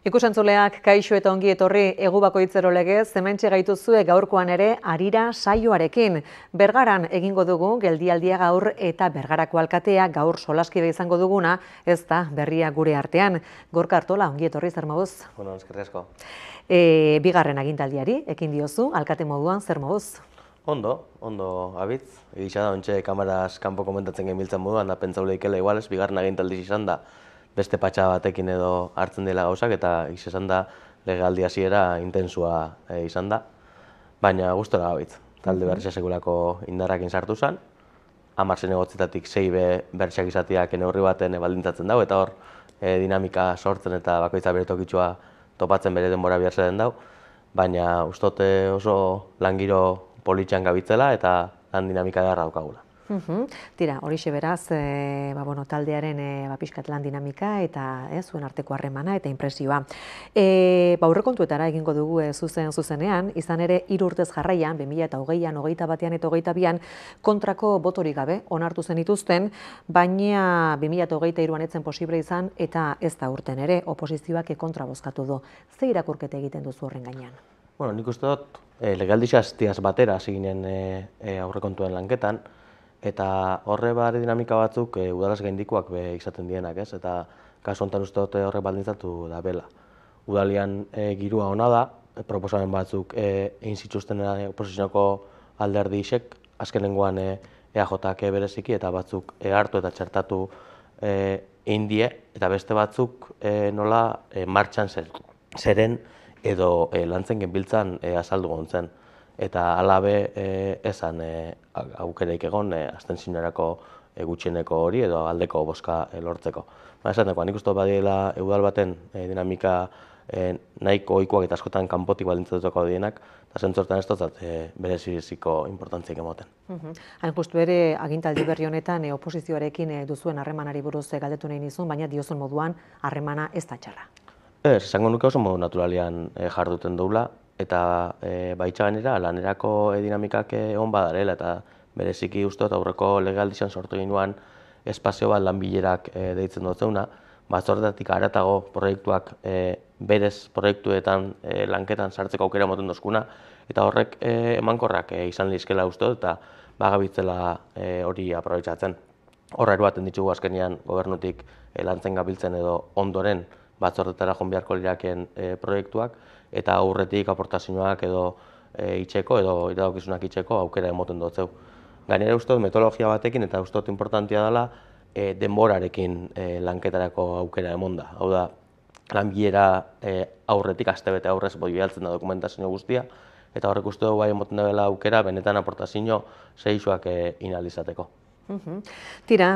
Ikusentzuleak kaixo eta ongi etorri egu bakoitzero legez, hementxe gaituzue gaurkoan ere harira saioarekin. Bergaran egingo dugu geldialdia gaur eta Bergarako alkatea gaur solaskide izango duguna, ez da berria gure artean. Gorka Artola, ongi etorri zer moduz? Bueno, eskerrik asko. Bigarren agintaldiari ekin diozu, alkate moduan zer moduz? Ondo abitz. Egisa da, ontxe kamaraz kanpo komentatzen genbiltzen moduan, da pentsaule ikela iguales, bigarren agintaldiz izan da, beste patxa batekin edo hartzen dela gauzak, eta izan da legealdi hasiera intensua izan da, baina gustora abitz. Talde bertxe segulako indarrakin sartu zen, 10 zinegotzietatik 6 bertxeak izateak neurri baten baldintzatzen dau, eta hor dinamika sortzen eta bakoitza bere tokitxoa topatzen bere denbora behar zen dau, baina ustote oso langiro politxean gabitzela eta lan dinamika beharra daukagula. Tira, horixe beraz, taldearen pixkat lan dinamika eta zuen arteko harremana eta impresioa. Aurrekontuetara egingo dugu zuzenean, izan ere 3 urtez jarraian, 2020an, 21an eta 22an kontrako botorik gabe onartu zen dituzten, baina 2023an etzen posible izan eta ez da urten ere, oposizioak kontra bozkatu du. Ze irakurketa egiten duzu horren gainean? Bueno, nik uste dut, legaldixaz tiaz batera hasi ginen aurrekontuen lanketan, eta horre bare dinamika batzuk udalaz gaindikoak izaten dienak, ez? Eta kasu honetan uste dut horrek baldintzatu da bela. Udalian girua ona da, proposamen batzuk egin zituzten oposizioko alderdi isek, azkenengoan EAJak bereziki, eta batzuk hartu eta txertatu egin die, eta beste batzuk nola martxan zeren edo lantzen genbiltzan azaldu gontzen. Eta alabe esan aukereik egon abstentziorako gutxieneko hori edo aldeko bozka lortzeko. Esan dagoen, nik uste badiela udal baten dinamika nahiko ohikoak eta askotan kanpotik baldintzatuko dienak, eta zentzortan ez dut bereziziko importantziak emoten. Hain justu ere, agintaldi berri honetan oposizioarekin duzuen harremanari buruz galdetu nahi nizun, baina diozun moduan harremana ez da txarra. Ez, esango nuke oso modu naturalian jarduten doula, eta baitza gainera lanerako dinamikak egon badarela, eta bereziki uste dut aurreko legealdian sortu ginuan espazio bat lanbilerak deitzen dut zeuna, batzordetatik haratago proiektuak berez proiektuetan lanketan sartzeko aukera moten dozkuna, eta horrek emankorrak izan lehizkela uste dut, eta bagabitzela hori aprobetxatzen. Horra eruaten ditugu azkenean gobernutik lantzen gabiltzen edo ondoren batzordetara joan beharko lirakeen proiektuak, eta aurretik aportazioak edo itxeko edo iradokizunak itxeko aukera emoten dut zeu. Gainera uste dut metodologia batekin eta uste dut importantia dela denborarekin lanketarako aukera emonda. Hau da, lanbilera aurretik, astebete aurrez bialtzen da dokumentazio guztia, eta horrek uste dut bai emoten dela aukera benetan aportazio zeixuak inalizateko. Tira,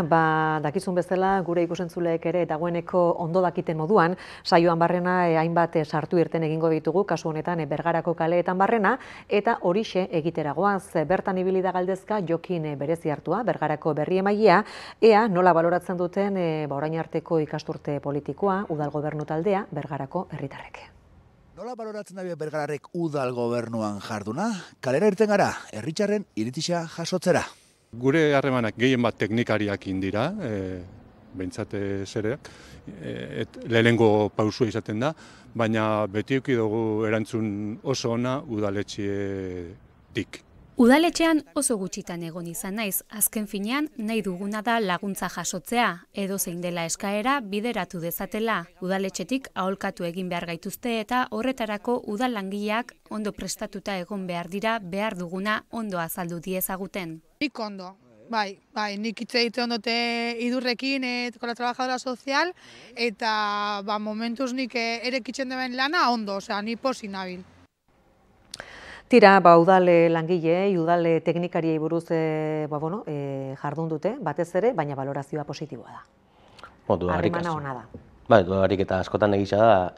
dakizun bezala gure ikusentzuleek ere dagoeneko ondo dakiten moduan, saioan barrena hainbat sartu irten egingo ditugu, kasu honetan Bergarako kaleetan barrena, eta horixe egiteragoaz, bertan ibili da galdezka Jokin berezi hartua, Bergarako berri emailea, ea nola baloratzen duten orain arteko ikasturte politikoa, udal gobernu taldea, Bergarako herritarrek. Nola baloratzen da Bergararrek udal gobernuan jarduna? Kalera irten gara, herritarren iritsia jasotzera. Gure harremanak gehien bat teknikariak indira, behintzat zereak, lehenengo pausua izaten da, baina beti eduki dugu erantzun oso ona udaletxetik. Udaletxean oso gutxitan egon izan naiz, azken finean nahi duguna da laguntza jasotzea, edo zein dela eskaera bideratu dezatela. Udaletxetik aholkatu egin behar gaituzte eta horretarako udal langileak ondo prestatuta egon behar dira behar duguna ondo azaldu diezaguten. Nik ondo, bai, nik hitz egiten ondote idurrekin, con la trabajadora sozial, eta momentuz nik erekitzen duen lana ondo, ni pozik nabil. Tira, udal langile, udal teknikariei buruz jardun dute, batez ere, baina valorazioa positiboa da. Harremana ona da. Bai, dudarik eta askotan egisa da,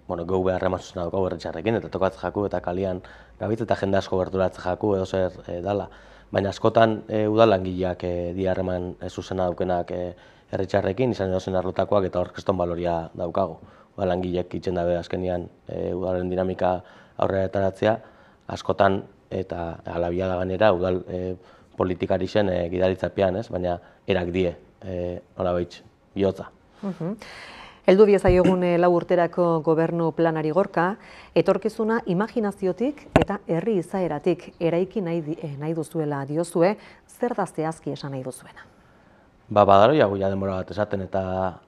gau behar emazuzena daukagu herritxarrekin, eta tokatzen jaku eta kalian gabitz eta jende asko berturatzen jaku edo zer dala. Baina askotan udal langileak di harreman zuzena daukenak herritxarrekin, izan edozen arlotakoak eta hor kriston baloria daukagu. Udal langileak itzen dabe azkenian udalen dinamika aurrera etaratzea, askotan eta alabia da gainera udal politikari zen gidaritzapean, baina erak die, nola behitz, bihotza. Heldu diezaiogun 4 urterako gobernu planari Gorka, etorkizuna imaginaziotik eta herri izaeratik eraiki nahi duzuela diozue, zer da zehazki esan nahi duzuena? Badaroiago ja denbora bat esaten eta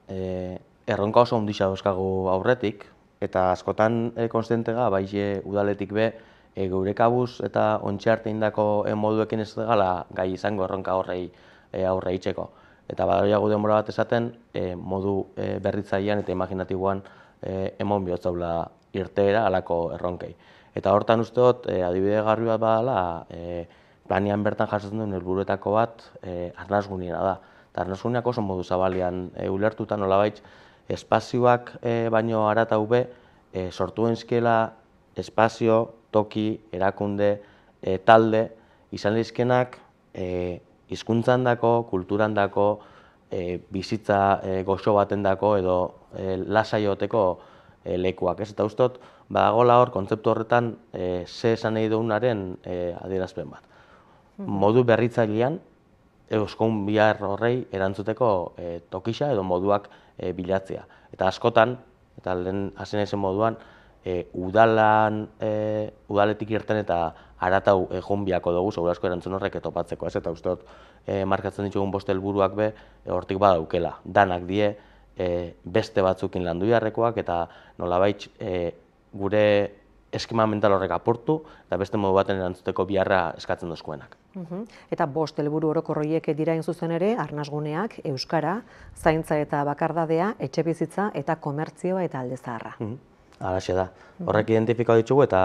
erronka oso handia dauzkagu aurretik, eta askotan konstientega, bai udaletik be, geure kabuz eta ontxe arte indako moduekin ez gala gai izango erronka horrei aurre itxeko. Eta badaroiago denbora bat esaten, modu berritzailean eta imaginatiboan emon bihotzaula irteera alako erronkei. Eta hortan uste dut, adibide garbi bat badala, planian bertan jasotzen duen helburuetako bat arnasgunea da. Eta arnasguneak oso modu zabalian ulertuta nolabait, espazioak baino haratau be, sortu enzkiela espazio, toki, erakunde, talde, izan lehizkenak hizkuntzan dako, kulturan dako, bizitza goxo baten dako edo lasaioteko lekuak. Eta ustot, badagoela hor, kontzeptu horretan, ze esan nahi dugunaren adierazpen bat. Modu berritzailean, euskon bihar horrei erantzuteko tokisa edo moduak bilatzea. Eta askotan, eta lehen hasi naizen moduan, udaletik irten eta haratau joan biako dugu, seguru asko erantzun horrek topatzeko, eta uste dut markatzen ditugun 5 helburuak be, hortik badaukela. Danak die beste batzukin landu beharrekoak eta nolabait gure eskema mental horrek apurtu eta beste modu baten erantzuteko biharra eskatzen dozkuenak. Eta 5 helburu orokor horiek dira hain zuzen ere, arnasguneak, euskara, zaintza eta bakardadea, etxebizitza eta komertzioa eta alde zaharra. Halaxe da. Horrek identifikatu ditugu eta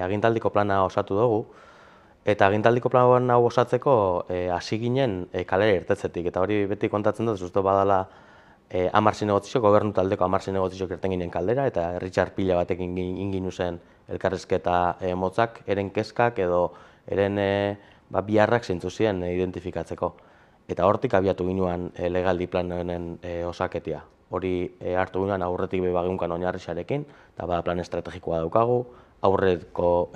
agintaldiko plana osatu dugu. Eta agintaldiko plan hau osatzeko hasi ginen kalera irtetzetik. Eta hori beti kontatzen dut, uste badala 10 zinegotziok, gobernu taldeko 10 zinegotziok irten ginen kaldera, eta herritxar pila batekin inginu zen elkarrezketa motzak, eren kezkak edo eren biharrak zeintzu ziren identifikatzeko. Eta hortik abiatu ginuan legaldi planen osaketia. Hori hartu ginen aurretik bebageunkan oinarrixarekin, eta bada plan estrategikoa daukagu, aurreko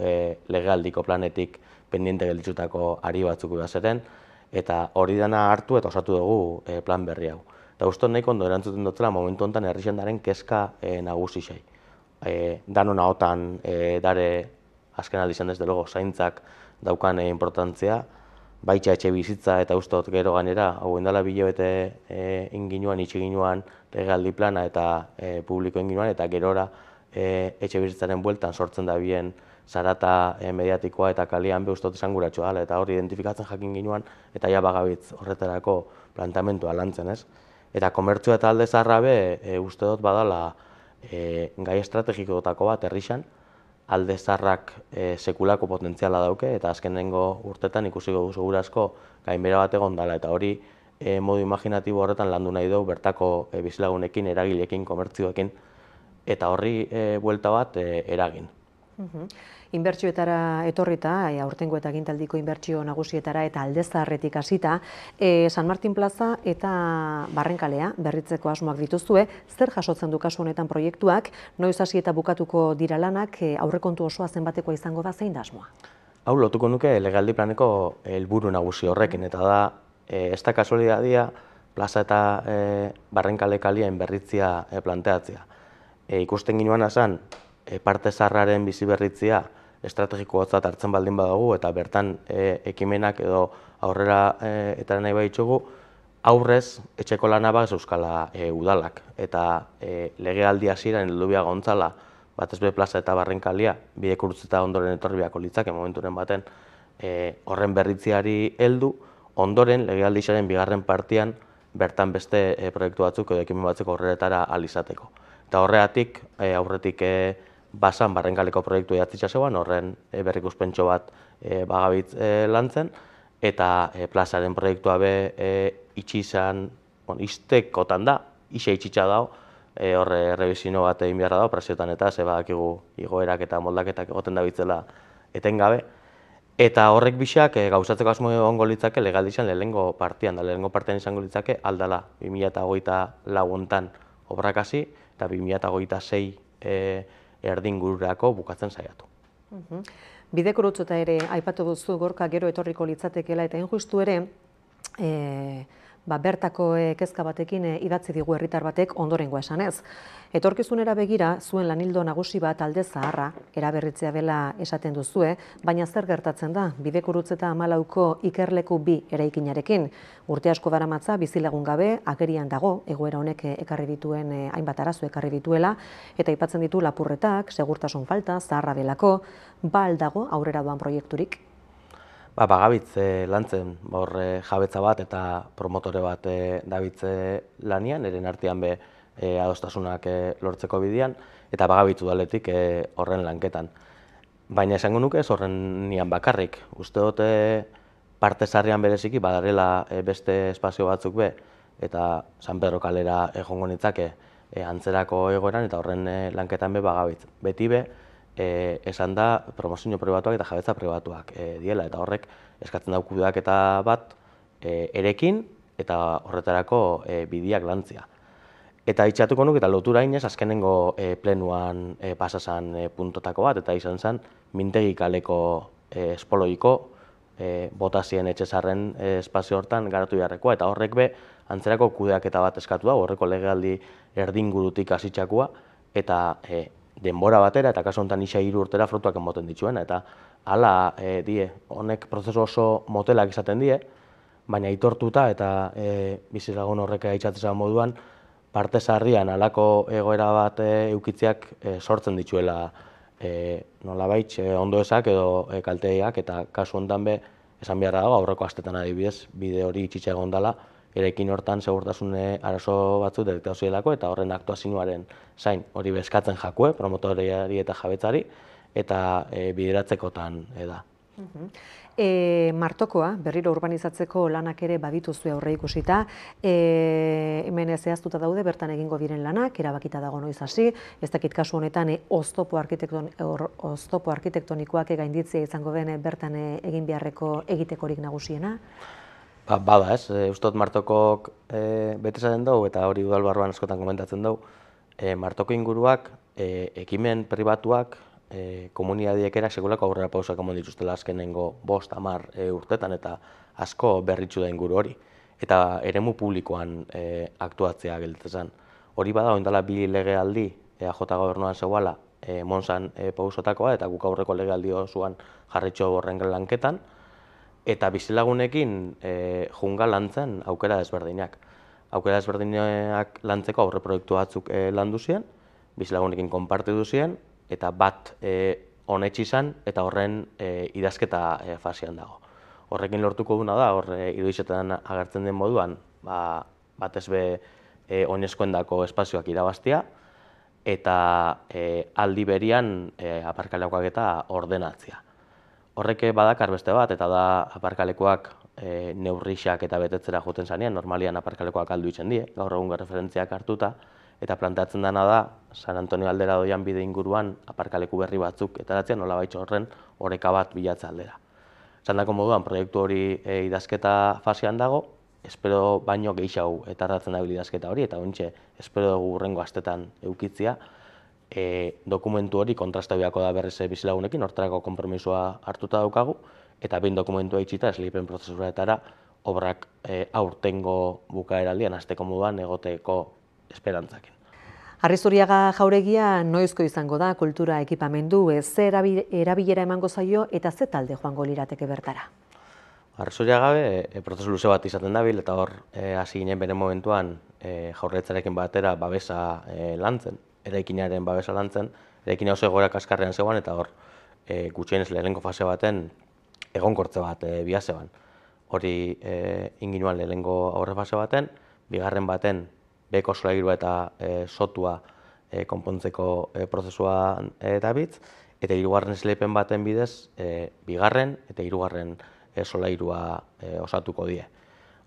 legealdiko planetik pendiente gelditzutako ari batzuk behazeren, eta hori dena hartu eta osatu dugu plan berri hau. Eta uste nahiko ondo erantzuten dutzela momentu honetan herrixendaren kezka nagusixei. Danon ahotan dare azken aldizan desde logo zaintzak daukan importantzia, baitxa etxe bizitza eta uste dut gero gainera, hau indala bilobete inginuan, itxiginuan legaldi plana eta publiko inginuan, eta gerora etxe bizitzaren bueltan sortzen da bien zarata mediatikoa eta kalian be uste dut esan guratxo dala, eta hori identifikatzen jakin ginuan, eta ja bagabitz horretarako plantamentua lantzen, ez? Eta komertzioa eta alde zaharra be uste dut badala gai estrategikotako bat herrixan, alde zaharrak sekulako potentziala dauke, eta azkenengo urtetan ikusi dugu segura asko gainbera bat egon dela, eta hori modu imaginatibo horretan landu nahi dugu bertako bizilagunekin, eragilekin, komertzioekin, eta horri buelta bat eragin. Inbertsioetara etorrita, aurtengo eta agintaldiko inbertsio nagusietara eta alde zaharretik hasita, San Martin Plaza eta Barrenkalea berritzeko asmoak dituzue, zer jasotzen du kasu honetan proiektuak, noiz hasi eta bukatuko dira lanak, aurrekontu osoa zenbatekoa izango da, zein da asmoa? Hau lotuko nuke legealdi planeko helburu nagusi horrekin, eta da, ez da kasualidadia plaza eta Barrenkale kalien berritzia planteatzea. Ikusten ginoan azan, parte zaharraren bizi berritzia estrategikotzat hartzen baldin badago eta bertan ekimenak edo aurrera eta nahi baditugu, aurrez etxeko lanabaz euskala udalak. Eta legealdi hasieran heldubia gontzala, batez be plaza eta Barrenkalea, bidekurutz eta ondoren etorri beharko litzake momenturen baten horren berritziari heldu, ondoren legealdixaren bigarren partian bertan beste proiektu batzuk edo ekimen batzuk horretara alizateko. Eta horregatik aurretik basan Barrenkaleko proiektu edatzitza zegoen, horren berrikuspentxo bat bagabitz lantzen, eta plazaren proiektua be itxi izan, iztekotan da, ixe itxitza dago, horre errebizino bat egin beharra dago, presiotan eta ze badakigu igoerak eta moldaketak egoten da bitzela etengabe. Eta horrek bixak gauzatzeko asmo ongo litzake legaldizan lehenengo partian, da lehenengo partian izango litzake aldala 2024 hontan obrak hasi, eta 2026 erdin gururako bukatzen saiatu. Bidekurutzuta ere aipatu duzu Gorka gero etorriko litzatekeela, eta injustu ere bertako kezka batekin idatzi digu herritar batek ondorengoa esanez. Etorkizunera begira, zuen lanildo nagusi bat alde zaharra, eraberritzea dela esaten duzue, baina zer gertatzen da, Bidegurutzeta 14ko ikerleku 2 eraikinarekin. Urte asko daramatza bizilagun gabe, agerian dago, egoera honek ekarri dituen hainbat arazo ekarri dituela, eta aipatzen ditu lapurretak, segurtasun falta, zaharra delako, al dago aurrera doan proiekturik? Bagabitz lantzen, jabetza bat eta promotore bat dabitze lanian, eren artean be adostasunak lortzeko bidean, eta bagabitz udaletik horren lanketan. Baina esango nuke ez horren nian bakarrik. Uste dut parte sarrian bereziki badarela beste espazio batzuk be, eta San Pedro kalera egongo nitzake antzerako egoeran, eta horren lanketan be bagabitz. Beti be, esan da promozio pribatuak eta jabetza pribatuak diela, eta horrek eskatzen dau kudeaketa bat erekin eta horretarako bideak lantzia. Eta itxatuko nuke eta lotura inez azkenengo plenuan pasasan puntotako bat, eta izan zen Mintegi kaleko espoloiko botazien etxezarren espazio hortan garatu beharrekoa, eta horrek be antzerako kudeaketa bat eskatu da, horreko legealdi erdingurutik hasitxakua, eta denbora batera, eta kasu honetan 3 urtera frutuak emoten dituena, eta hala honek prozesu oso motelak izaten die, baina aitortuta eta bizilagun horrek aitzatzen moduan, parte sarrian halako egoera bat eukitziak sortzen dituela nolabait ondoezak edo kalteak, eta kasu honetan be esan beharra dago aurreko astetan adibidez bide hori itxitxa egon dela, eraikin hortan segurtasune arazo batzuk detektatu zielako, eta horren aktuazioaren zain hori beskatzen jakue, promotoriari eta jabetzari, eta bideratzekotan da. Martokoa, berriro urbanizatzeko lanak ere badituzue aurre ikusita, hemen zehaztuta daude bertan egingo diren lanak, erabakita dago noiz hasi, ez dakit kasu honetan oztopo arkitektonikoak gainditzea izango den bertan egin beharreko egitekorik nagusiena? Bada ez, ustot Martokok bete esaten dugu, eta hori udal barruan askotan komentatzen dugu, Martoko inguruak, ekimen pribatuak, komunitateek era sekulako aurrera pausak emon dituztela azkenengo 5-10 urtetan, eta asko berritsu da inguru hori. Eta eremu publikoan aktuatzea gelditzen. Hori bada, oindala 2 legealdi EAJ gobernuan zegoela Monsan pausotakoa, eta guk aurreko legealdi osoan jarritxo horren lanketan, eta bizilagunekin junga lantzen aukera desberdinak. Aukera desberdinak lantzeko aurre proiektu batzuk landu ziren, bizilagunekin konpartitu ziren, eta bat honetxe izan, eta horren idazketa fasean dago. Horrekin lortuko duna da, irudizetan agertzen den moduan, batez be oinezkoendako espazioak irabaztia, eta aldi berian aparkalekuak eta ordenatzea. Horrek badakar beste bat, eta da aparkalekuak neurrixak eta betetzera joten zanean, normalian aparkalekuak aldu itzen die, gaur egun referentziak hartuta, eta planteatzen dena da, San Antonio aldera doian bide inguruan aparkaleku berri batzuk etaratzen, nolabait horren oreka bat bilatze aldera. Zandako moduan, proiektu hori idazketa fasean dago, espero baino gehiago etarratzen dabil idazketa hori, eta ontxe, espero dugu hurrengo astetan eukitzia, dokumentu hori kontrastabiako da berriz bizilagunekin, hortarako konpromisoa hartuta daukagu, eta behin dokumentua itxita esleipen prozesuretara obrak aurtengo bukaeraldian hasteko moduan egoteko esperantzakin. Arrizuriaga jauregia noizko izango da kultura ekipamendu, ze erabilera emango zaio eta ze talde joango lirateke bertara? Arrizuriaga prozesu luze bat izaten dabil, eta hor hasi ginen bere momentuan Jaurlaritzarekin batera babesa lantzen, eraikinaren babesa lantzen, eraikina oso egoera kaskarrean zegoen, eta hor gutxienez lehenengo fase baten egonkortze bat bihazeban. Hori inginuan lehenengo aurre fase baten, bigarren baten beko solairua eta sotua konpontzeko prozesua dabitz, eta hirugarren esleipen baten bidez, bigarren eta hirugarren solairua osatuko die.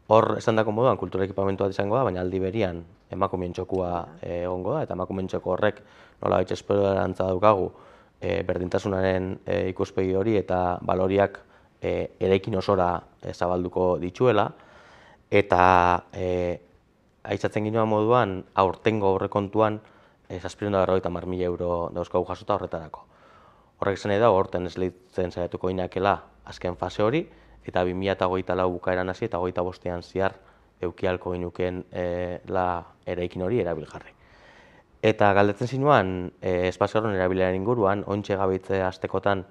Hor, esan dako moduan, kultura ekipamentu bat izango da, baina aldi berian emakumeen txokua egongo da, eta emakumeen txoko horrek nola baitz esperantza daukagu berdintasunaren ikuspegi hori eta baloriak eraikin osora zabalduko dituela, eta aitzatzen ginoa moduan, aurtengo aurrekontuan 750.000 euro dauzkagu jasota horretarako. Horrek zen edo, horten esleitzen saiatuko inakela azken fase hori, eta 2024 bukaeran hasi eta 2025ean zehar eukialko ginukeen eraikin hori erabilgarri. Eta galdetzen zinuan, espazio horren erabilearen inguruan, ontxe gabitze astekotan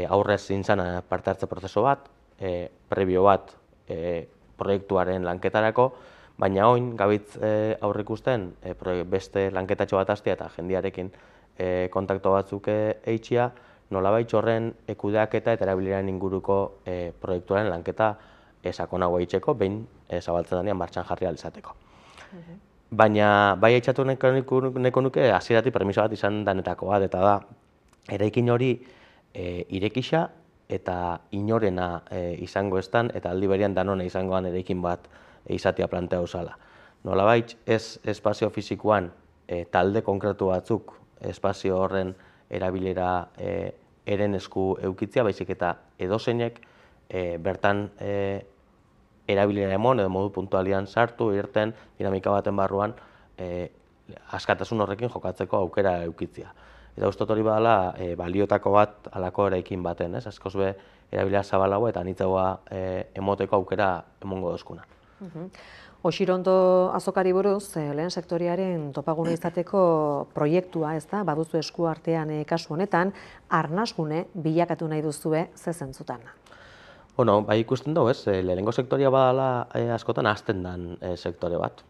aurrez zintzen parte hartze prozeso bat, prebio bat proiektuaren lanketarako, baina oin gabitz aurrikusten beste lanketatxo bat hastea eta jendearekin kontaktu batzuk eitxia, nolabait horren kudeaketa eta erabileraren inguruko proiektuaren lanketa sakonago eitzeko, behin zabaltzen denean martxan jarri ahal izateko. Baina bai eitzatu nahiko nuke hasieratik permiso bat izan danetako bat, eta da eraikin hori irekisa eta inorena izango estan, eta aldi berean danona izangoan eraikin bat izatea plantea uzala. Nolabait ez espazio fisikoan talde konkretu batzuk espazio horren erabilera eren esku eukitzea, baizik eta edozeinek bertan erabilera emon edo modu puntualian sartu, irten, dinamika baten barruan askatasun horrekin jokatzeko aukera eukitzea. Eta ustot hori badala baliotako bat alako eraikin baten, askoz be erabilera zabalago eta anitzagoa emoteko aukera emongo dozkuna. Oxirondo azokari buruz, lehen sektoriaren topagune izateko proiektua, baduzu esku artean kasu honetan, arnasgune bilakatu nahi duzue ze zentzutan? Bueno, bai ikusten dugu, lehenengo sektoria badala askotan hasten den sektore bat.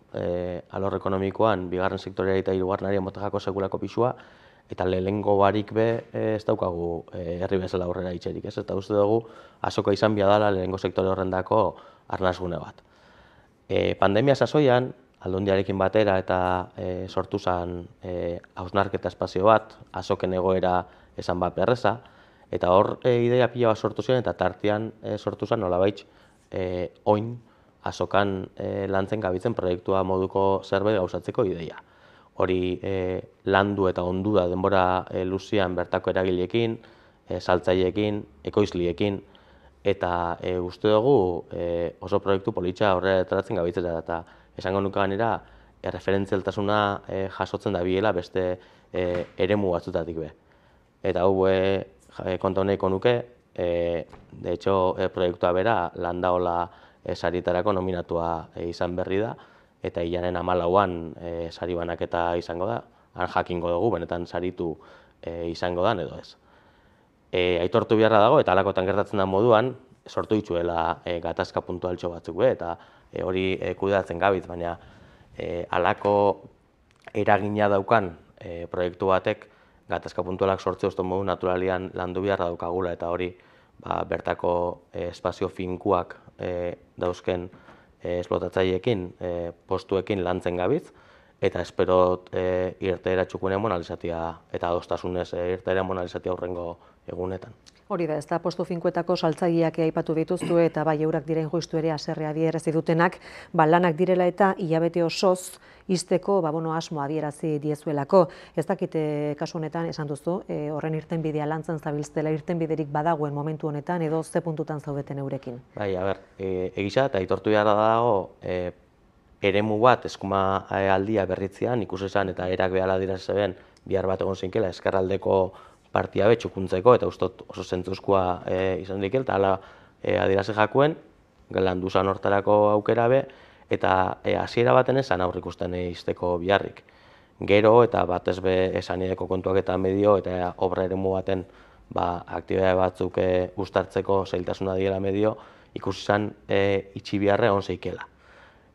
Alor ekonomikoan, bigarren sektorea eta hirugarrenari emotegako sekulako pisua, eta lehenengo barik be ez daukagu herri bezala aurrera itxerik, eta uste dugu azoka izan biadala lehenengo sektore horrendako arnasgune bat. Pandemia sasoian, Aldundiarekin batera eta sortu zen hausnarketa espazio bat, azoken egoera esan bat berreza, eta hor ideia pila bat sortu ziren eta tartean sortu zen nolabait oin azokan lantzen gabitzen proiektua moduko zerbait gauzatzeko ideia. Hori landu eta ondu da denbora luzian bertako eragileekin, saltzaileekin, ekoizliekin, eta uste dugu oso proiektu politxa aurrera ateratzen gabitzera, eta esango nuke gainera erreferentzialtasuna jasotzen da biela beste eremu batzutatik be. Eta hau konta honeko nuke, de hecho proiektua bera landaola sarietarako nominatua izan berri da, eta hilaren 14an sari banaketa izango da, han jakingo dugu, benetan saritu izango dan edo ez. Aitortu beharra dago, eta halakotan gertatzen da moduan, sortu dituela gatazka puntualtxo batzuk eta hori kudeatzen gabitz, baina halako eragina daukan proiektu batek gatazka puntualak sortze uste modu naturalian landu beharra daukagula, eta hori bertako espazio finkuak dauzken esplotatzaileekin, postuekin lantzen gabitz, eta esperot irteera txukunean monalizatia eta adostasunez irteera monalizatia aurrengo egunetan. Hori da, ez da postu finkuetako saltzaileak aipatu dituztu eta bai eurak diren justu ere haserrea adierazi dutenak, lanak direla eta hilabete osoz izteko asmo adierazi diezuelako. Ez dakite kasu honetan esan duzu, horren irtenbidea lantzen zabiltzela, irtenbiderik badagoen momentu honetan edo ze puntutan zaudeten eurekin? Bai, egisa eta aitortu beharra dago eremu bat eskuma aldia berritzean ikusi zen eta erak behala dira zeben bihar bat egon zinkela eskerraldeko partia betxukuntzeko eta ustot oso zentzuzkoa izan dikel, eta hala adierazi jakuen, landu zan hortarako aukera be, eta hasiera baten esan aurrikusten izteko biharrik. Gero eta batez be esanideko kontuak eta medio eta obra eremu baten aktibitate batzuk uztartzeko zailtasuna diela medio, ikusi zen itxi biharra egon zeikela.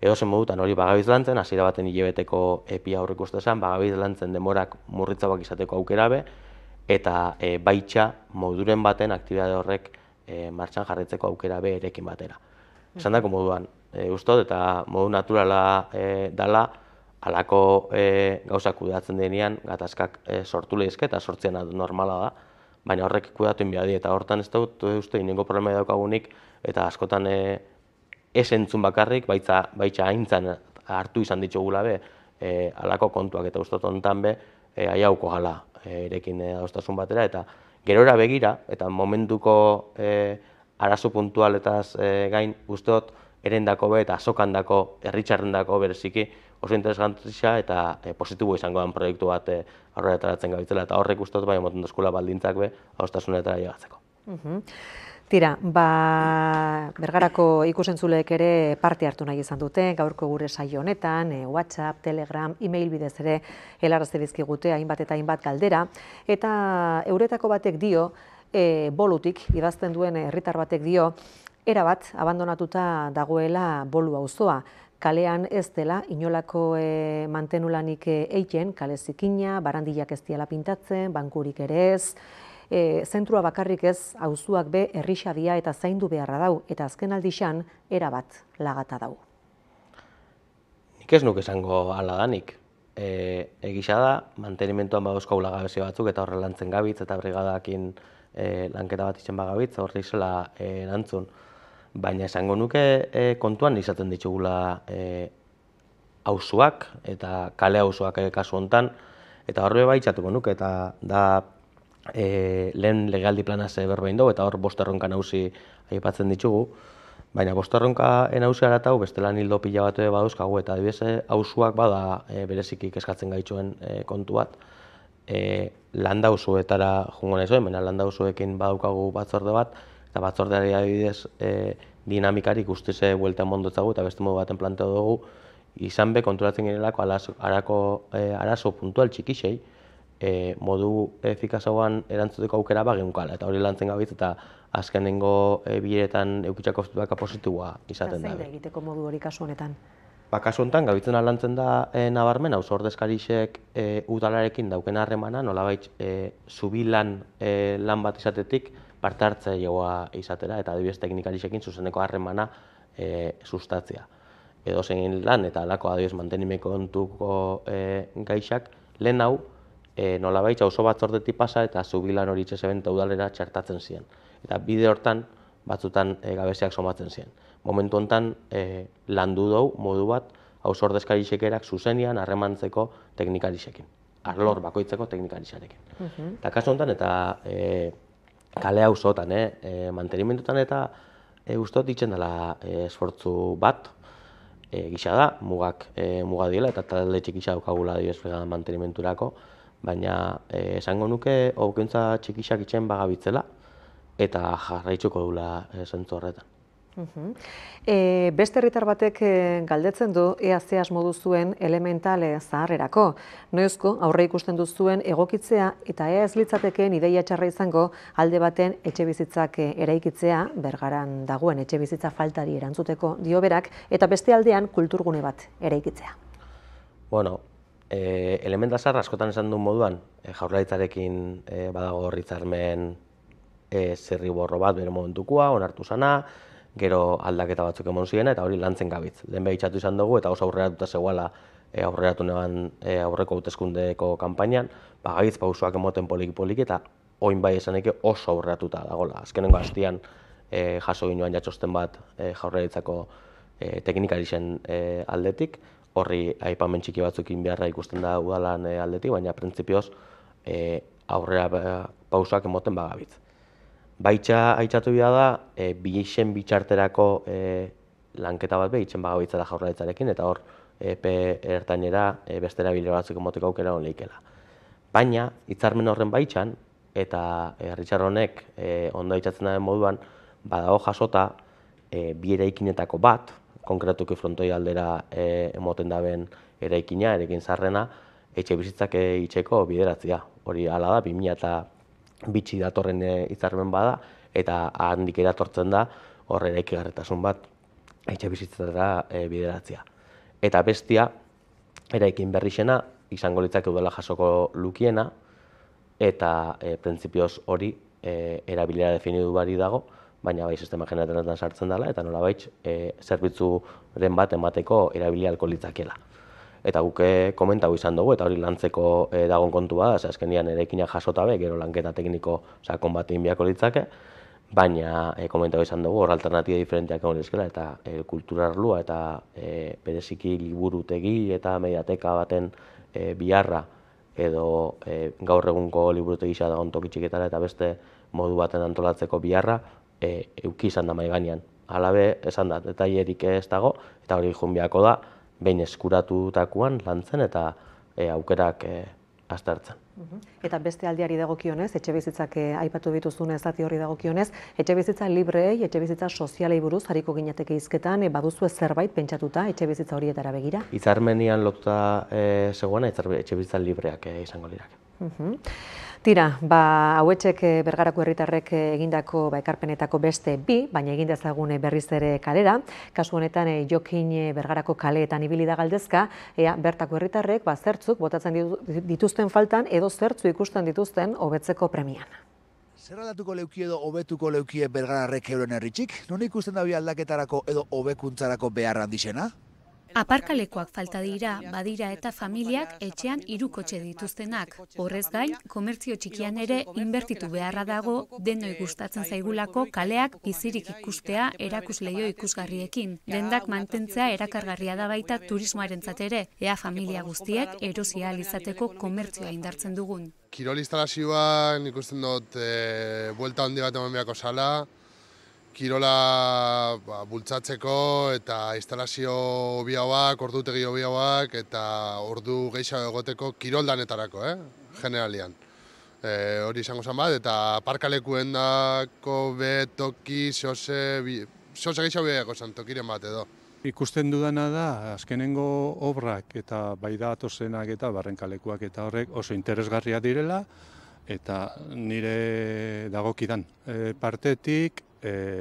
Edo zen modutan hori bagabiz lantzen, hasiera baten hilabeteko epia aurrikusten zen, bagabiz lantzen demorak murritzabak izateko aukera be, eta baitxa moduren baten aktibitate horrek martxan jarritzeko aukera be erekin batera. Esan dako moduan, ustot eta modu naturala dala, halako gauzak kudeatzen denean, gatazkak sortu lehizke eta sortzen normala da, baina horrek kudatu inbiadi, eta hortan ez dut uste inengo problema daukagunik, eta askotan ez entzun bakarrik, baitza haintzan hartu izan ditugula be, halako kontuak, eta ustot honetan be, aiauko gala erekin adostasun batera, eta gerora begira, eta momentuko arazo puntualetaz gain usteot erendako be eta azokandako, herritxarrendako bereziki oso interesgantzia eta positibo izango den proiektu bat aurrera ateratzen gabitzela, eta horrek usteot bai emoten dozkula baldintzak be adostasunetara llegatzeko. Tira, Bergarako ikusentzuleek ere parte hartu nahi izan dute, gaurko gure saio honetan, WhatsApp, Telegram, e-mail bidez ere helarazte dizkigute hainbat eta hainbat galdera, eta euretako batek dio, bolutik idazten duen herritar batek dio, erabat abandonatuta dagoela Bolu auzoa. Kalean ez dela inolako mantenulanik egiten, kale zikina, barandilak ez diala pintatzen, bankurik ere ez, zentrua bakarrik ez, auzuak be herrixadia eta zaindu beharra dau, eta azken aldixan erabat lagata dau. Nik ez nuke esango hala danik. Egisa da, mantenimentuan badauzkagu lagabezi batzuk eta horre lantzen gabitz eta brigadakin lanketa bat itzen bagabitz, horre izela erantzun. Baina esango nuke kontuan izaten ditugula auzuak eta kale auzuak kasu hontan, eta horre baitzatuko nuke, eta da lehen legealdi planaz berbein dugu, eta hor 5 erronka nagusi aipatzen ditugu, baina 5 erronka nagusi haratau bestelan hildo pila bat badauzkagu, eta adibidez auzuak bada bereziki kezkatzen gaituen kontu bat. Landauzuetara jungo nahi zuen, baina landauzuekin badaukagu batzorde bat, eta batzordeari adibidez dinamikarik ustez bueltan mondotzagu, eta beste modu baten planteo dugu, izan be konturatzen girelako arazo puntual txikixei, modu efikazagoan erantzuteko aukera bagenkala, eta hori lantzen gabitz, eta azkenengo bileretan eukitzako feedbacka positiboa izaten da. Eta zein da egiteko modu hori kasu honetan? Kasu honetan, gabitzen lantzen da nabarmen, auzo ordezkarixek udalarekin dauken harremana, nolabait zubilan lan bat izatetik parte hartzailegoa izatera, eta adibidez teknikarixekin zuzeneko harremana sustatzea. Edo zein lan eta alako adibidez mantenimeko kontuko gaixak, lehen hau nolabait auzo batzordetik pasa eta zubilan hori itxezeben eta udalera txertatzen ziren. Eta bide hortan batzutan gabeziak somatzen ziren. Momentu honetan landu dugu modu bat auzo ordezkarixekerak zuzenian harremantzeko teknikarixekin. Arlor bakoitzeko teknikarixarekin. Eta kasu honetan eta kale auzotan, mantenimentutan eta ustot ditzen dela esfortzu bat, gisa da, muga diela, eta talde txikisa daukagula adibidez mantenimenturako, baina esango nuke aukentza txikisak itxen bagabitzela eta jarraitzuko dula zentzu horretan. Beste herritar batek galdetzen du ea ze asmo duzuen elemental zaharrerako. Noizko aurre ikusten duzuen egokitzea eta ea ez litzatekeen ideia txarra izango alde baten etxebizitzak eraikitzea, Bergaran dagoen etxebizitza faltari erantzuteko dio berak, eta beste aldean kulturgune bat eraikitzea. Bueno, elementa zahar askotan esan duen moduan, Jaurlaritzarekin badago hitzarmen zirriborro bat bere momentukua, onartu zana, gero aldaketa batzuk emon ziena, eta hori lantzen gabitz. Lehen behitxatu izan dugu, eta oso aurreratuta zegoela aurreratu neban aurreko hauteskundeko kanpainan, gabitz pausoak emoten poliki-poliki, eta oin bai esaneke oso aurreratuta dagoela. Azkenengo hastian jaso ginoan jatxosten bat Jaurlaritzako teknikarixen aldetik, horri aipamen txiki batzukin beharra ikusten da udalan aldetik, baina printzipioz aurrera pausoak emoten bagabitz. Baitxa aitzatu bida da, bilixen bitxarterako lanketa bat behitzen bagabitza da Jaurlaritzarekin, eta hor epe ertainera beste erabile batzuk emoteko aukera hon lehikela. Baina, hitzarmen horren baitxan, eta Richard honek ondo aitzatzen den moduan, badago jasota bi eraikinetako bat, konkretuki frontoi aldera emoten daben eraikina, eraikin zarrena, etxe bizitzak itxeko bideratzea. Hori hala da, 2002 datorren hitzarmen bada, eta handik eratortzen da hor eraikigarritasun bat etxe bizitzatara bideratzea. Eta bestia, eraikin berrixena, izango litzake udala jasoko lukiena, eta printzipioz hori erabilera definidu bari dago, baina bai sistema generaletan sartzen dela, eta nolabait zerbitzuren bat emateko erabili ahalko litzakela. Eta guk komentau izan dugu, eta hori lantzeko dagon kontu bada, azkenean eraikinak jasota be, gero lanketa tekniko sakon bat egin beharko litzake, baina komentau izan dugu hor alternatiba diferenteak egon lezkela, eta kulturarlua eta bereziki liburutegi eta mediateka baten biharra, edo gaur egunko liburutegi dagoen toki txiketara eta beste modu baten antolatzeko biharra euki izan da mahai gainean. Halabe, esan da, detailerik ez dago, eta hori joan beharko da, behin eskuratutakoan lantzen eta aukerak aztertzen. Eta beste aldiari dagokionez, etxebizitzak aipatu dituzun zati horri dagokionez, etxebizitza libreei, etxebizitza sozialei buruz hariko ginateke hizketan, baduzue zerbait pentsatuta etxebizitza horietara begira? Hitzarmenian lotuta zegoena etxebizitza libreak izango lirak. Tira, hauetxek Bergarako herritarrek egindako ekarpenetako beste bi, baina egin dezagun berriz ere kalera. Kasu honetan Jokin Bergarako kaleetan ibili da galdezka, bertako herritarrek zertzuk botatzen dituzten faltan edo zertzu ikusten dituzten hobetzeko premian. Zer aldatuko leukie edo hobetuko leukie Bergararrek euren herritxik? Non ikusten da bi aldaketarako edo hobekuntzarako behar handixena? Aparkalekoak falta dira, badira eta familiak etxean 3 kotxe dituztenak. Horrez gain, komertzio txikian ere inbertitu beharra dago denoi gustatzen zaigulako kaleak bizirik ikustea erakusleio ikusgarriekin. Dendak mantentzea erakargarria da baita turismoarentzat ere, ea familia guztiek erosi ahal izateko komertzioa indartzen dugun. Kirol instalazioan ikusten dut buelta handi bat eman beharko zala, kirola bultzatzeko eta instalazio hobiauak, ordutegi hobiauak eta ordu gehiago egoteko kiroldanetarako, generalian. Hori izango zen bat, eta parkalekuen dako betoki, zehose gehiago beharko zen tokiren bat edo. Ikusten dudana da, azkenengo obrak eta bai datozenak eta barrenkalekuak eta horrek oso interesgarria direla, eta nire dagokidan partetik,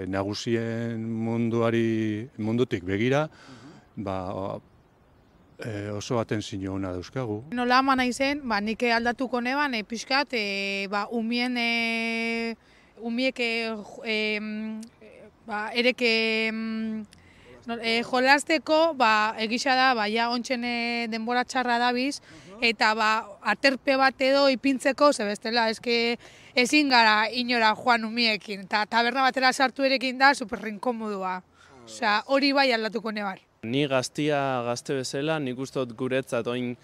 nagusien mundutik begira, oso atentzio ona dauzkagu. Nola ama naizen, nik aldatuko neban, pixkat, umiek ereke jolasteko, egisa da, ja ontsen denbora txarra dabiz, eta aterpe bat edo ipintzeko, zebestela, ezin gara inora joan umiekin, eta taberna batera sartu erekin da superrinkomodua. Osea, hori bai aldatuko nebar. Ni gazte bezala, nik ustot guretzat oin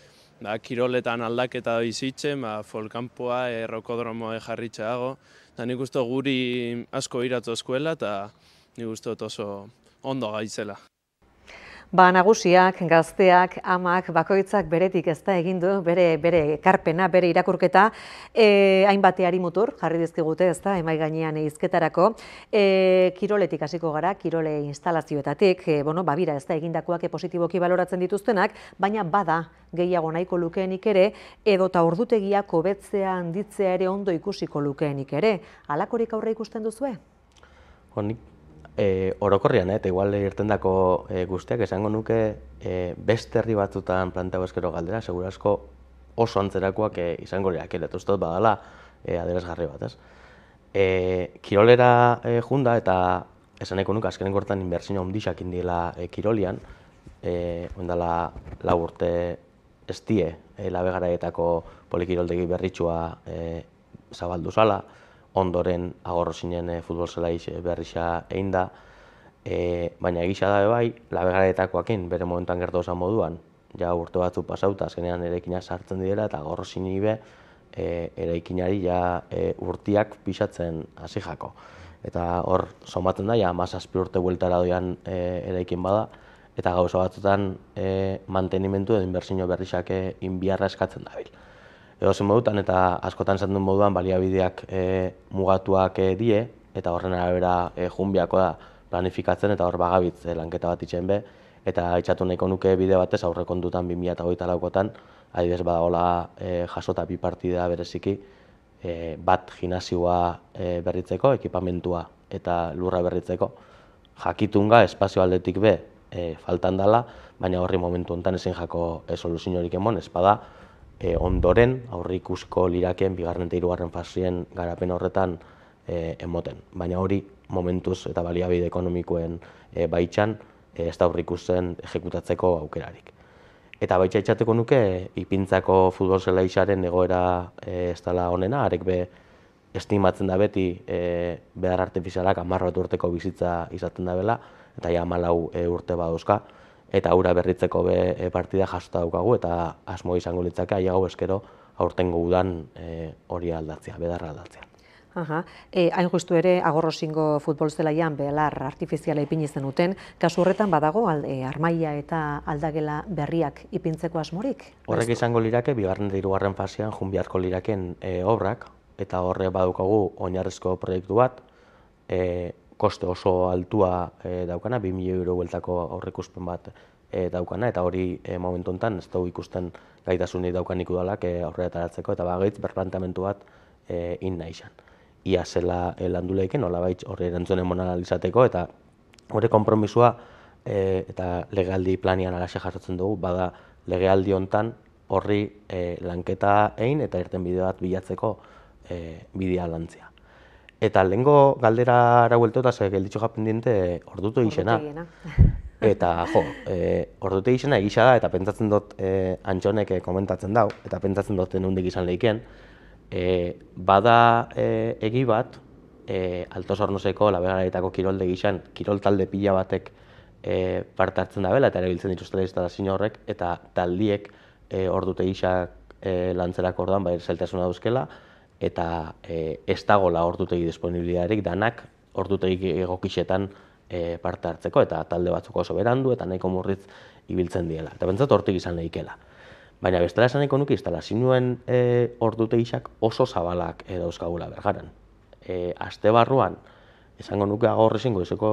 kiroletan aldaketa bizitzen, folkanpoa, rokodromoa jarritxa dago, eta nik ustot guri asko iratu eskuela, eta nik ustot oso ondo gaizela. Nagusiak, gazteak, amak, bakoitzak beretik ez da egin du, bere ekarpena, bere irakurketa, hainbateari mutur, jarri dizkigute ez da, emai gainean hizketarako. Kiroletik hasiko gara, kirole instalazioetatik, babira ez da egindakoak positiboki baloratzen dituztenak, baina bada gehiago nahiko lukeenik ere, edota ordutegiak hobetzea handitzea ere ondo ikusiko lukeenik ere. Halakorik aurre ikusten duzue? Orokorrian, eta igual irtendako guztiak esango nuke beste herri batzutan plantau eskero galdera, segura asko oso antzerakoak izango lirak, eta uste dut badala adierazgarri bat, ez? Kirolera junda eta esan nahiko nuke azkenengo hortan inbertsio handixak indiela kirolian, ondala 4 urte ez die Labegaraetako polikiroldegi berritxua zabaldu zala, ondoren agorro zinen futbol zelaiz berrixa egin da, baina egisa da bai, Labegaraetakoakin bere momentan gertu osan moduan, ja urte batzu pasauta, azkenean eraikina sartzen dira eta agorro zini be, eraikinari ja urtiak pisatzen hasi jako. Eta hor, somatzen da, ja 17 urte bueltara doian eraikin bada, eta gauza batzutan mantenimentu edo inbertsio berrixak inbiarra eskatzen dabil. Edozen modutan eta askotan esan duen moduan baliabideak mugatuak die eta horren arabera junbiako da planifikatzen eta hor bagabitz lanketa bat itxen be eta itxatu nahiko nuke bide batez aurrekontutan 2024an adibidez badagola jasota 2 partida bereziki bat gimnasioa berritzeko, ekipamentua eta lurra berritzeko, jakitunga espazio aldetik be faltan dela, baina horri momentu honetan ezin jako soluziorik emon, ez bada ondoren aurreikusiko lirakeen 2. eta 3. fasien garapen horretan emoten. Baina hori momentuz eta baliabide ekonomikoen baitxan ez da aurreikusten ejekutatzeko aukerarik. Eta baitxa itxateko nuke ipintzako futbol zelaixaren egoera ez dela onena, arek be estimatzen da beti behar artifizialak 10 urteko bizitza izaten da bela, eta ja 14 urte badauzka. Eta aurra berritzeko partida jasota daukagu eta asmo izango litzake aiago eskero aurtengo udan hori aldatzea, bedarra aldatzea. Hain justu ere, Agorrosingo futbol zelaian belar artifiziala ipini zenuten, kasu horretan badago armaia eta aldagela berriak ipintzeko asmorik? Horrek izango lirake, bigarren eta hirugarren fasean jun beharko liraken obrak, eta horre badukagu oinarrizko proiektu bat, koste oso altua daukana, 2 milioi euro bueltako aurreikuspen bat daukana, eta hori momentu honetan ez dugu ikusten gaitasunik daukanik udalak aurrerataratzeko, eta bagaitz berplantamentu bat in nahi izan. Ia zela landu lehiken, nolabait horri erantzun emona izateko, eta hori konpromisua eta legealdi planian alaxe jasotzen dugu, bada legealdi hontan horri lanketa egin eta irtenbide bat bilatzeko bidea lantzea. Eta lehengo galdera bueltota ze gelditxo pendiente ordutu egizena. Eta ordutu egizena egisa da, eta pentsatzen dut Antxonek komentatzen dau, eta pentsatzen dut nundik izan lehiken, bada egi bat, Alto Sornoseko Labegaraetako kirolde gizan, kirol talde pila batek parte hartzen dabela, eta erabiltzen dituztela instalazio horrek, eta taldiek ordutegi gisak lantzerako orduan bai zailtasuna dauzkela, eta ez dagoela ordutegi disponibilidarik danak ordutegi egokixetan parte hartzeko, eta talde batzuk oso berandu, eta nahiko murritz ibiltzen diela. Eta pentsat hortik izan lehikela. Baina bestela esan nahiko nuke instalazioen ordutegiak oso zabalak dauzkagula Bergaran. Aste barruan, esango nuke Agorrosingo izeko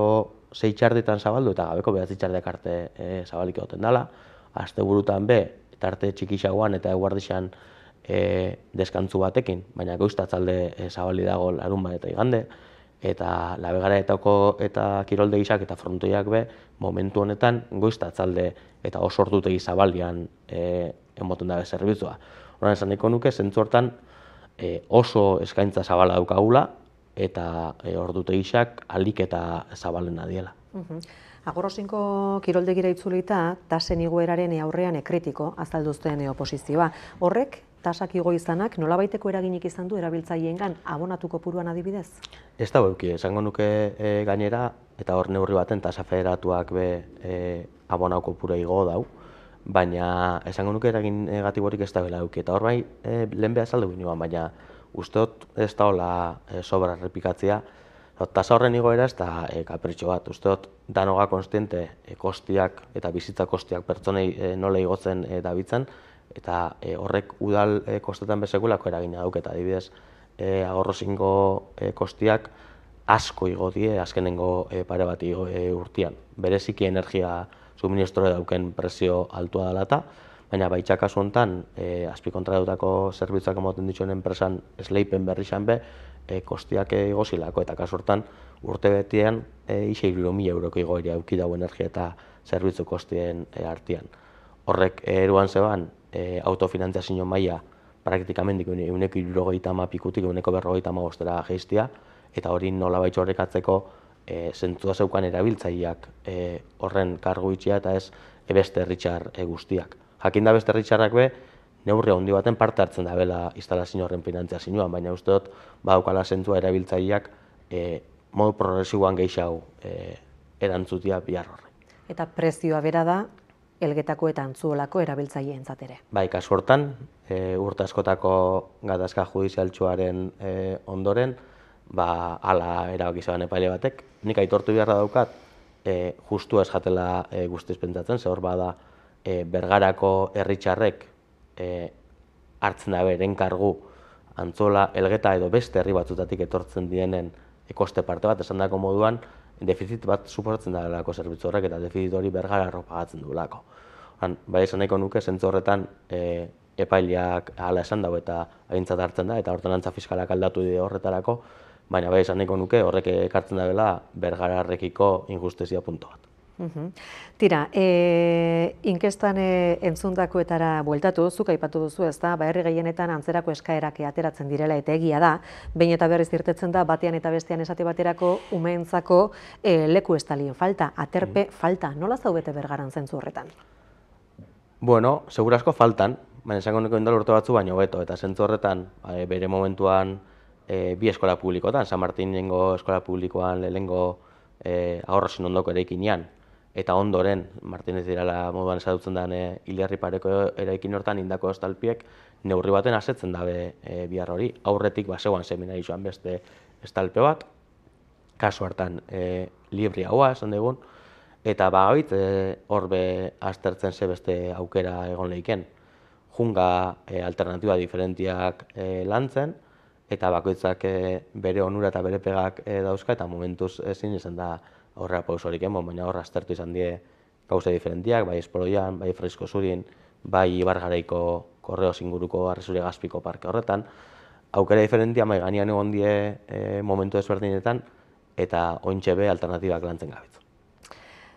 6 txardetan zabaldu eta gabeko 9 txardeak arte zabalik egoten dela. Aste burutan tarte txikixagoan eta eguardixan deskantzu batekin, baina goiztatzalde zabali dago larunbat eta igande, eta Labegaraetako eta kiroldegiak eta frontoiak momentu honetan goiztatzalde eta oso ordutegi zabalian emoten dabe zerbitzua. Horren esan nahiko nuke, zentzu hortan oso eskaintza zabala daukagula eta ordutegiak alik eta zabalena diela. Agorrosingo kiroldegira itzulita, tasen igoeraren aurrean kritiko azalduzten oposizioa. Horrek, tasak igo izanak nolabaiteko eraginik izan du erabiltzaileengan abonatu kopuruan adibidez? Ez da beuki, esango nuke gainera, eta hor neurri baten tasa federatuak abonau kopura igo dau, baina esango nuke eragin negatiborik ez da bela euki. Eta hor bai, lehen behar azaldu ginoan, baina usteot ez da hola sobra errepikatzea. Tasa horren igoera ez da kapritxo bat. Usteot danoga konstiente kostiak eta bizitza kostiak pertsonei nola igotzen dabitzen, eta horrek udal kostetan bezekulako eragina dauk, eta adibidez Agorrosingo kostiak asko igo die azkenengo pare bat urtean. Bereziki energia suministroa dauken presio altua dela, baina baitxa kasu honetan azpikontratutako zerbitzuak emoten dituen enpresan esleipen berri izan kostiak igozilako, eta kasu hortan urte betian 6.000 euroko igoera eduki dago energia eta zerbitzu kostien artean. Horrek eruan zeban autofinantziazio maila praktikamendik 170 pikutik 150 geistia, eta hori nolabait horrekatzeko zentzua zeukan erabiltzaileak horren kargu itxia eta ez beste herritxar guztiak. Jakin da beste herritxarrak neurri handi baten parte hartzen dabela instalazio horren finantziazioan, baina uste dut badaukala zentzua erabiltzaileak modu progresiboan gehiago erantzutia bihar horre. Eta prezioa bera da Elgetako eta Antzuolako erabiltzaileentzat ere. Bai, kasu hortan, urte askotako gatazka judizialtsuaren ondoren, hala erabaki zeban epaile batek. Nik aitortu beharra daukat, justu ez jatela guztiz pentsatzen, ze hor bada Bergarako herritxarrek hartzen da beren kargu Antzola, Elgeta edo beste herri batzutatik etortzen direnen koste parte bat, esan dako moduan, defizit bat suportzen da delako zerbitzu horrek, eta defizit hori Bergara pagatzen duelako. Bai esan nahiko nuke, zentzu horretan epaileak hala esan dago eta aintzat hartzen da, eta ordenantza fiskalak aldatu die horretarako, baina bai esan nahiko nuke horrek ekartzen da dela Bergararrekiko injustizia puntu bat. Tira, inkestan entzundakoetara bueltatu, zuk aipatu duzu ez da, herri gehienetan antzerako eskaerak ateratzen direla eta egia da, behin eta berriz irtetzen da, batean eta bestean esate baterako umeentzako leku estalien falta, aterpe falta. Nola zaudete Bergaran zentzu horretan? Bueno, segurasko faltan, baina esango nuke indal urte batzu baino beto, eta zentzu horretan bere momentuan bi eskola publikotan, San Martinengo eskola publikoan lehenengo Agorrosin ondoko eraikinean, eta ondoren, Martinez Irala moduan esadutzen den Hilerri pareko eraikin hortan indako estalpiek neurri baten asetzen dabe bihar hori. Aurretik basegoan seminari joan beste estalpe bat, kasu hartan libri haua esan dugun, eta bagabit hor aztertzen ze beste aukera egon lehiken. Junga alternatiba diferentiak lantzen, eta bakoitzak bere onura eta bere pegak dauzka, eta momentuz ezin izan da horrela pausorik emon, baina hor aztertu izan die gauza diferentiak, bai Esporoian, bai Fresko Zurin, bai Ibargaraiko Korreos inguruko Arresuri Gazpiko parke horretan. Aukera diferentia mai gainean egon die momentu ezberdinetan, eta ointxe be alternatibak lantzen gabitzu.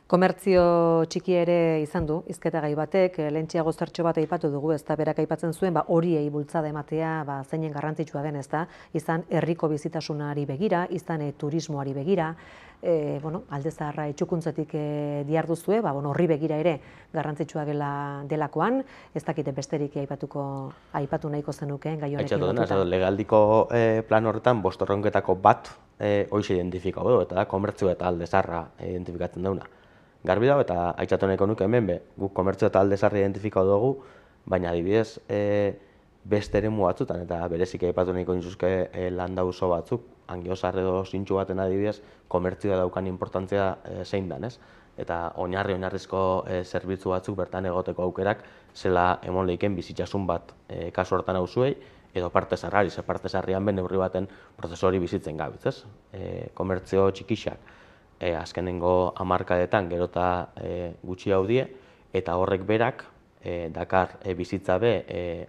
Komertzio txiki ere izan du, hizketagai batek, lehentxeago zertxo bat aipatu dugu, ez da berak aipatzen zuen, horiei bultzada ematea zeinen garrantzitsua den, ez da, izan herriko bizitasunari begira, izan turismoari begira, alde zaharra etxukuntzetik diarduzue, horri begira ere garrantzitsua delakoan, ez dakite besterik aipatu nahiko zenukeen gai honekin lotuta. Aitzatu dena, legaldiko plan horretan bostorronketako bat hoize identifikau du, eta da komertzio eta alde zaharra identifikatzen dauna. Garbi dago eta aitzatu nahiko nuke hemen guk komertzio eta alde zaharra identifikau dugu, baina adibidez beste eremu batzutan, eta berezik aipatu nahiko nizuzke landauzo batzuk, Angiozar edo Zintxu baten adibidez, komertzioa daukan importantzia zein dan, ez? Eta oinarrizko zerbitzu batzuk bertan egoteko aukerak zela emon lehiken bizitzasun bat kasu hortan hauzuei, edo parte zarrari, ze parte zarrian ben neurri baten prozesu hori bizitzen gabitz, ez? Komertzio txikixak azkenengo hamarkadetan gerota gutxi haudie, eta horrek berak dakar bizitza be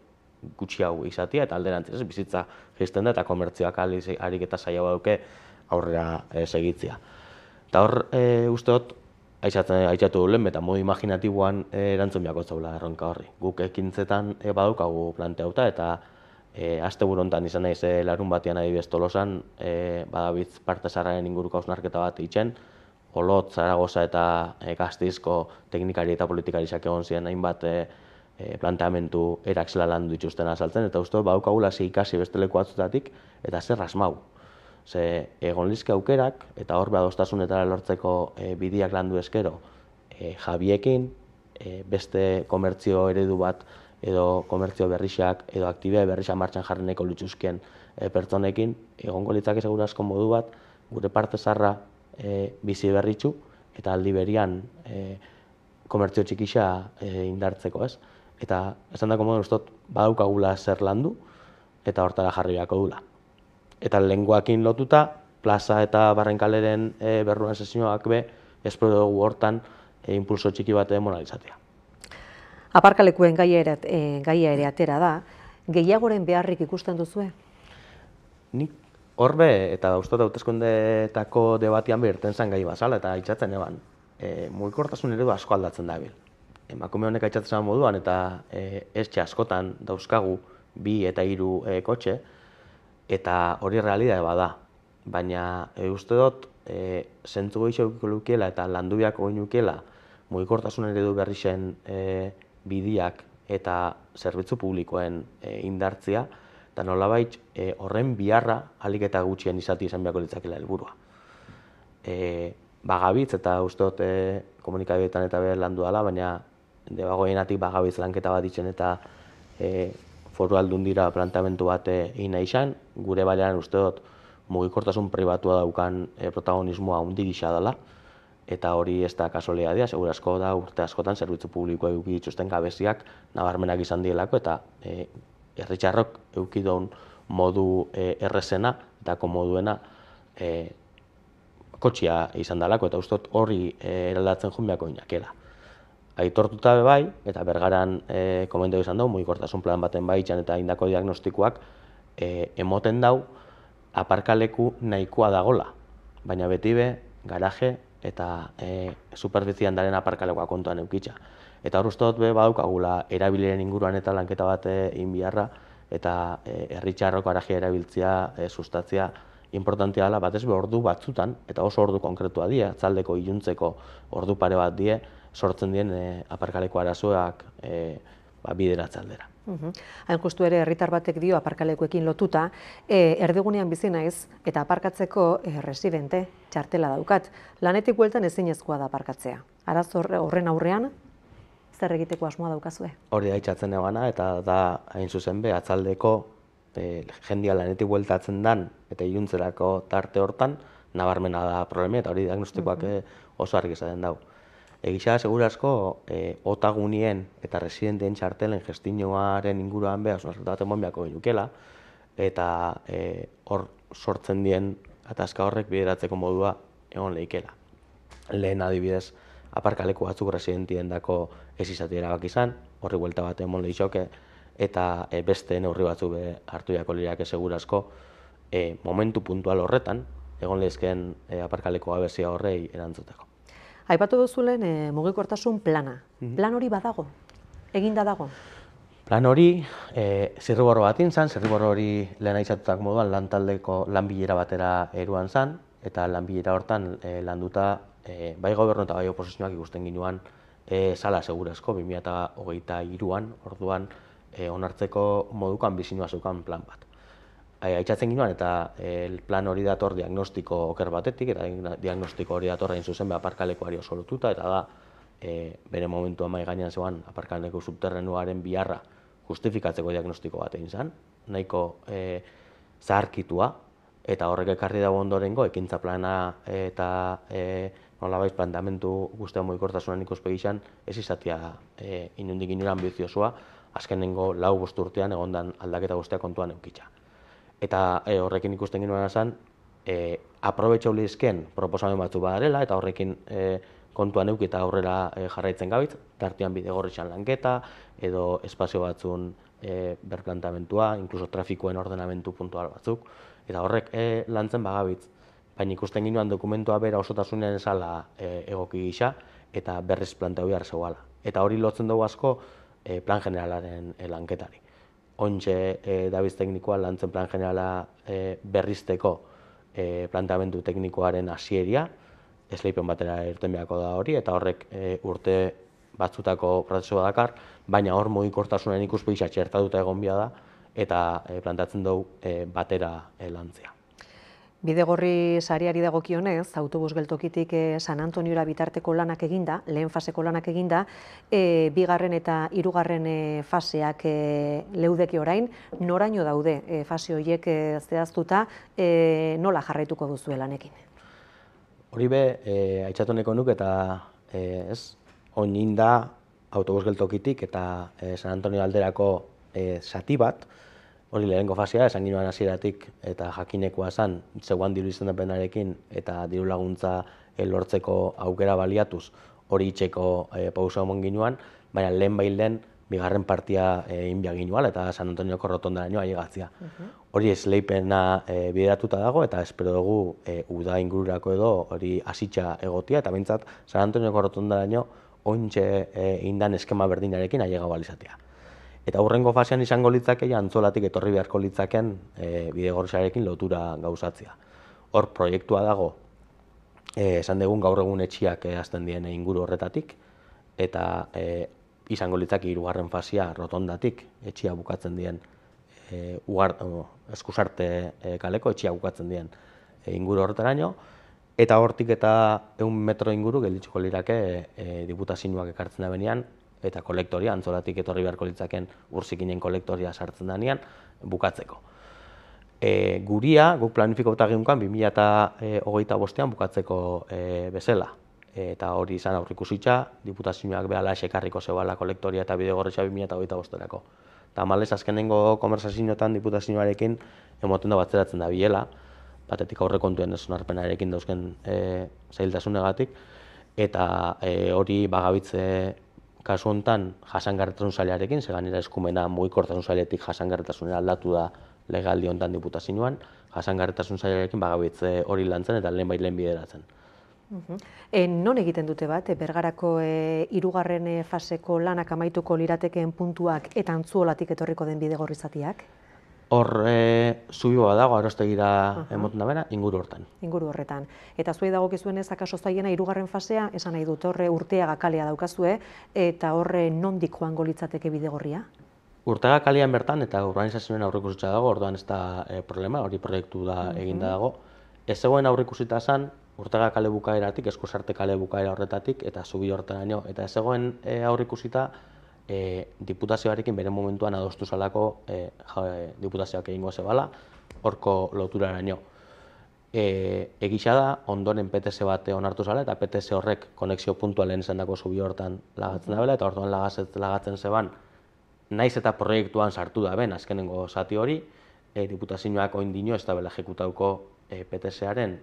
gutxi hau izatea, eta alderantziz bizitza jaisten da, eta komertzioak harik eta zaila dauke aurrera segitzea. Eta hor, uste dut, aitzatu dulen, eta modu imaginatiboan erantzun biako zaula erronka horri. Guk ekintzetan badaukagu planteauta, eta asteburu hontan izan naiz larun batean adibidez Tolosan, badabitz parte zaharraren inguruko hausnarketa bat itzen, Olot, Zaragoza eta Gasteizko teknikari eta politikariak egon ziren hainbat planteamendu erak zela landu dituzten azaltzen, eta uste badaukagula ze ikasi beste leku batzutatik, eta zer asmau. Ze egon lizke aukerak, eta hor adostasunetara lortzeko bidiak landu eskero, jabiekin, beste komertzio eredu bat, edo komertzio berrixak, edo aktibia berrixak martxan jarreneko lutxuzkien pertsonekin, egongo litzake segurazko modu bat, gure parte zarra bizi berritxu, eta aldi berian komertzio txikisa indartzeko, ez? Eta esan dako modu ustot badaukagula zer landu, eta hortara jarri beharko dula. Eta lenguakin lotuta, plaza eta barrenkaleren berruan sesioak be, espero dugu hortan impulso txiki bat monalizatea. Aparkalekuen gaia ere atera da, gehiagoren beharrik ikusten duzue? Nik horbe, eta ustot hauteskundeetako debatian behirten zen gai bazala, eta aitzatzen eban, mugikortasun eredu asko aldatzen dabil. Emakume honek aitzatzen moduan, eta etxe askotan dauzkagu 2 eta 3 kotxe, eta hori realidade bada. Baina uste dut, zentzu goizeko lukiela eta landu biako goinukiela mugikortasun eredu berri zen bidiak eta zerbitzu publikoen indartzia, eta nolabait horren biharra alik eta gutxien izati izan beharko litzakela helburua. Bagabitz eta uste dut komunikabideetan eta behar landu dela, baina debagoienatik bagabitz lanketa bat ditzen eta foru aldundira planteamentu bat egin nahi izan, gure balean uste dut mugikortasun pribatua daukan protagonismoa handi gisa dela, eta hori ez da kasualitatea, segurazko da urte askotan zerbitzu publikoa eduki dituzten gabeziak nabarmenak izan dielako, eta herritarrok eduki duen modu errezena eta komoduena kotxia izan dalako, eta uste dut hori eraldatzen joan beharko inakela. Aitortuta bai, eta Bergaran komentu izan dugu, mugikortasun plan baten bai itxan eta indako diagnostikoak emoten dau aparkaleku nahikoa dagola, baina beti be, garaje eta superfizian daren aparkalekoa kontuan eukitza. Eta hor uste dut be badaukagula erabileren inguruan eta lanketa bat egin biharra, eta herritarrok garaje erabiltzea sustatzea importantea dela, batez be ordu batzutan, eta oso ordu konkretua die, atzaldeko iluntzeko ordu pare bat die, sortzen dien aparkaleko arazoak bideratze aldera. Hain justu ere herritar batek dio aparkalekuekin lotuta, erdigunean bizi naiz eta aparkatzeko residente txartela daukat. Lanetik bueltan ezinezkoa da aparkatzea. Arazo horren aurrean, zer egiteko asmoa daukazue? Hori da itxatzen egana, eta da hain zuzen be, atzaldeko jendia lanetik bueltatzen dan, eta iluntzerako tarte hortan, nabarmena da problema, eta hori diagnostikoak oso argi izaten dau. Egisa, segurazko, otagunien eta residentien txartelen gestionaren inguruan behar, oso baten bonbiako ginukela, eta hor sortzen dien atazka horrek bideratzeko modua egon lehikela. Lehen adibidez, aparkaleku batzuk residentien dako ez izati erabak izan, horri buelta bat emon lehixoke, eta beste neurri batzuk hartu jako lirak segurazko momentu puntual horretan, egon lehizken aparkaleko gabezia horrei erantzuteko. Aipatu duzulen mugikortasun plana. Plan hori badago? Eginda dago? Plan hori zirriborro bat intzan, zirriborro hori lehen aizatutak moduan lanbilera batera eruan zan, eta lanbilera hortan landuta bai gobernu eta bai oposizioak ikusten ginuan zala segurazko 2023an, orduan onartzeko modukan bizinua zeukan plan bat. Aitzatzen ginoan eta plan hori dator diagnostiko oker batetik, eta diagnostiko hori dator hain zuzen aparkalekoari oso lotuta, eta da bere momentua mahai gainean zegoen aparkaleko subterrenuaren biharra justifikatzeko diagnostiko bat egin zen, nahiko zaharkitua, eta horrek ekarri dago ondorengo ekintza plana eta nolabait planteamendu guztia mugikortasunan ikuspegi izan ez izatea inundik inora ambiziosoa, azkenengo 4-5 urtean egondan aldaketa guztia kontuan eukitza. Eta horrekin ikusten ginoen zen, aprobetxau lehizken proposamen batzu badarela, eta horrekin kontuan eukita aurrera jarraitzen gabitz, tartean bidegorritxan lanketa, edo espazio batzun berplantamentua, inkluso trafikoen ordenamentu puntual batzuk, eta horrek lantzen bagabitz. Baina ikusten ginoen dokumentua bera osotasunean esala egoki gisa, eta berriz planteu behar zegoala. Eta hori lotzen dugu asko plan generalaren lanketari. Ontxe dabiz teknikoa lantzen plan generala berrizteko planteamendu teknikoaren hasieria, esleipen batera irten beharko da hori, eta horrek urte batzutako prozesua dakar, baina hor mugikortasunen ikuspegi txertatuta egon behar da, eta plantatzen dugu batera lantzea. Bidegorri sariari dagokionez, autobus geltokitik San Antoniora bitarteko lanak eginda, lehen faseko lanak eginda, bigarren eta hirugarren faseak leudeke orain, noraino daude fase horiek zehaztuta, nola jarraituko duzue lanekin? Hori be, aitzatu nuk eta oinin da autobus geltokitik eta San Antonio alderako zati bat, hori lehenengo fasea, esan ginoan hasieratik eta jakinekoa zen, zegoan diru izendapenarekin eta diru laguntza lortzeko aukera baliatuz hori itxeko pausa emon ginoan, baina lehen bigarren partia inbia ginoan eta San Antonioko rotondaraino ailegatzea. Hori esleipena bideratuta dago eta espero dugu uda ingururako edo hori hasitza egotia, eta behintzat San Antonioko rotondaraino ointxe indan eskema berdinarekin ailega balizatea. Eta hurrengo fasean izango litzake Antzolatik etorri beharko litzaken bidegorriarekin lotura gauzatzea. Hor proiektua dago, esan dugun gaur egun etxiak hasten dien inguru horretatik, eta izango litzake hirugarren fasea rotondatik etxia bukatzen dien eskusarte kaleko etxia bukatzen dien inguru horretaraino, eta hortik eta 100 metro inguru gelditzuko lirake diputazioak ekartzen da benean, eta kolektoria, Antzolatik etorri beharko litzaken Urzikinen kolektoria sartzen denean, bukatzeko. Guria, guk planifikauta geunkan 2025an bukatzeko bezala. Eta hori izan aurrikusitza, diputazioak behala esekarriko zebala kolektoria eta bidegorritxa 2025erako. Eta malez, azkenengo konversazioetan diputazioarekin emoten da batzeratzen da bilela, batetik aurrekontuen onarpenarekin dauzken zailtasunegatik, eta hori bagabitze kasu honetan jasangarritasun sailarekin, ze gainera eskumena mugikortasun sailetik jasangarritasunera aldatu da legealdi honetan diputazioan, jasangarritasun sailarekin bagabitze hori lantzen eta lehen bideratzen. Non egiten dute bat, Bergarako hirugarren faseko lanak amaituko liratekeen puntuak eta Antzuolatik etorriko den bidegorri zatiak? Hor zubi bat dago, Arostegira emoten da bera, inguru hortan. Inguru horretan. Eta zuei dagokizuenez akaso zaiena hirugarren fasea, esan nahi dut, horre Urteaga kalea daukazue, eta horre nondik joango litzateke bidegorria? Urteaga kalean bertan eta urbanizazioen aurreikusitza dago, orduan ez da problema, hori proiektu da eginda dago. Ez zegoen aurreikusita zen, Urtega kale bukaeratik, Eskusarte kale bukaera horretatik, eta zubi horretaraino. Eta ez zegoen aurreikusita diputazioarekin bere momentuan adostu zalako diputazioak egingo zebala, horko loturaraino. Egisa da, ondoren PTS bat onartu zala, eta PTS horrek konexio puntualen izan dako zubi hortan lagatzen dabela, eta orduan lagatzen zeban, naiz eta proiektuan sartu da ben, azkenengo zati hori, diputazioak oin dino ez da bela ejekutauko PTS-aren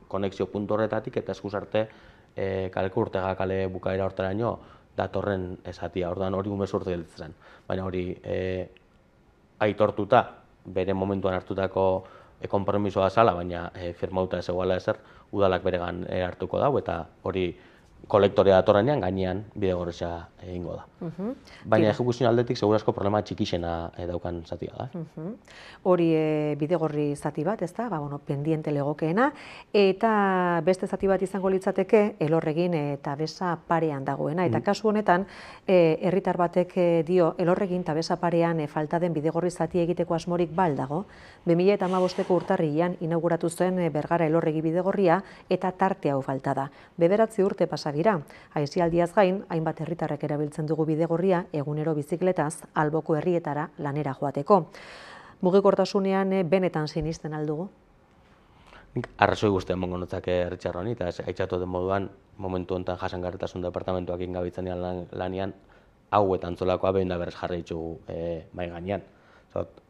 konexio puntu horretatik, eta Eskusarte kaleko Urtega kale bukaera hortaraino datorren esatia, orduan hori umezurte gelditzen. Baina hori aitortuta, bere momentuan hartutako konpromisoa zala, baina firmauta ez eguala ezer, udalak beregan hartuko dau, eta hori kolektorea datorrenean gainean bidegorritza egingo da. Baina ejekuzio aldetik segurazko problema txikixena daukan zatia da. Hori bidegorri zati bat, ez da, pendiente legokeena, eta beste zati bat izango litzateke Elorregin eta Besa parean dagoena. Eta kasu honetan, herritar batek dio Elorregin eta Besa parean falta den bidegorri zati egiteko asmorik dago. 2015ko urtarrilean inauguratu zen Bergara Elorregi bidegorria eta tarte hau falta da. 9 urte pasa dira. Aisialdiaz gain, hainbat herritarrek erabiltzen dugu bidegorria egunero bizikletaz alboko herrietara lanera joateko. Mugikortasunean benetan sinisten aldugu? Arrazoi guztian mongo notzak Richard honi, eta aitzatu den moduan, momentu honetan jasangarritasun departamentuak ingabitzen lanian, hau eta antzolakoa behin da berrez jarri ditugu mai gainean.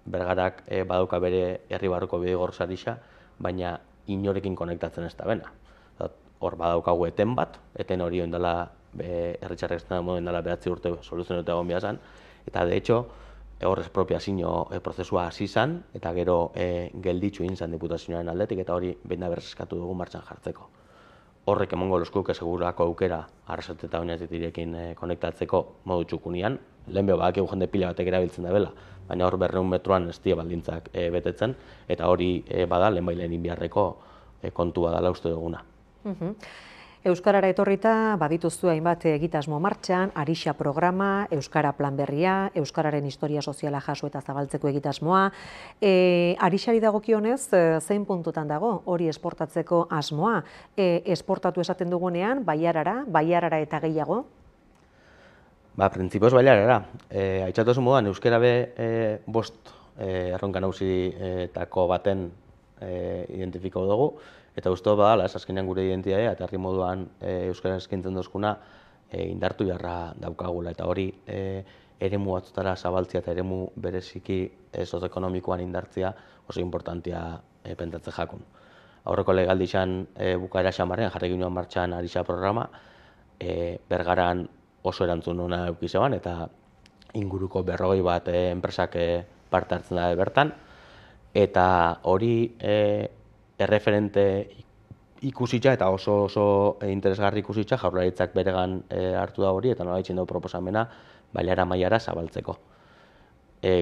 Bergarak badauka bere herri barruko bidegor sarisa, baina inorekin konektatzen ez da bena. Hor badaukagu eten bat, eten hori ondala Richardek ez da modu ondala 9 urte soluzionetu egon behazan, eta de hecho, hor espropiazio prozesua hasi izan, eta gero gelditzu egin zen diputazioaren aldetik, eta hori behin da berrez eskatu dugu martxan jartzeko. Horrek emongo loskuke segurako aukera Arrasate eta Oñatitirekin konektatzeko modu txukunian, lehen beho badaki jende pila batek erabiltzen da bela, baina hor 200 metroan ez die baldintzak betetzen, eta hori bada lehenbailen inbiarreko kontua dela uste duguna. Euskarara etorrita, badituztu hainbat egitasmo martxan, Arixa programa, Euskara plan berria, Euskararen historia soziala jaso eta zabaltzeko egitasmoa. Arixari dagokionez, zein puntutan dago hori esportatzeko asmoa? Esportatu esaten dugunean, baiarara eta gehiago? Printzipioz baiarara. Aitzatu moduan, euskara be 5 erronka nausietako baten identifikau dugu, eta uste badala, azkenean gure identitatea eta herri moduan euskara eskaintzen dozkuna indartu beharra daukagula, eta hori eremu batzutara zabaltzia eta eremu bereziki sozioekonomikoan indartzia oso importantia pentatze jakun. Aurreko legaldixan bukaera xamarrean jarri ginoan martxan Arixa programa, Bergaran oso erantzun ona eukizeban, eta inguruko 40 bat enpresak parte hartzen da bertan, eta hori erreferente ikusitza eta oso interesgarri ikusitza Jaurlaritzak beregan hartu da hori, eta nola ditzen dugu proposamena bailara mailara zabaltzeko.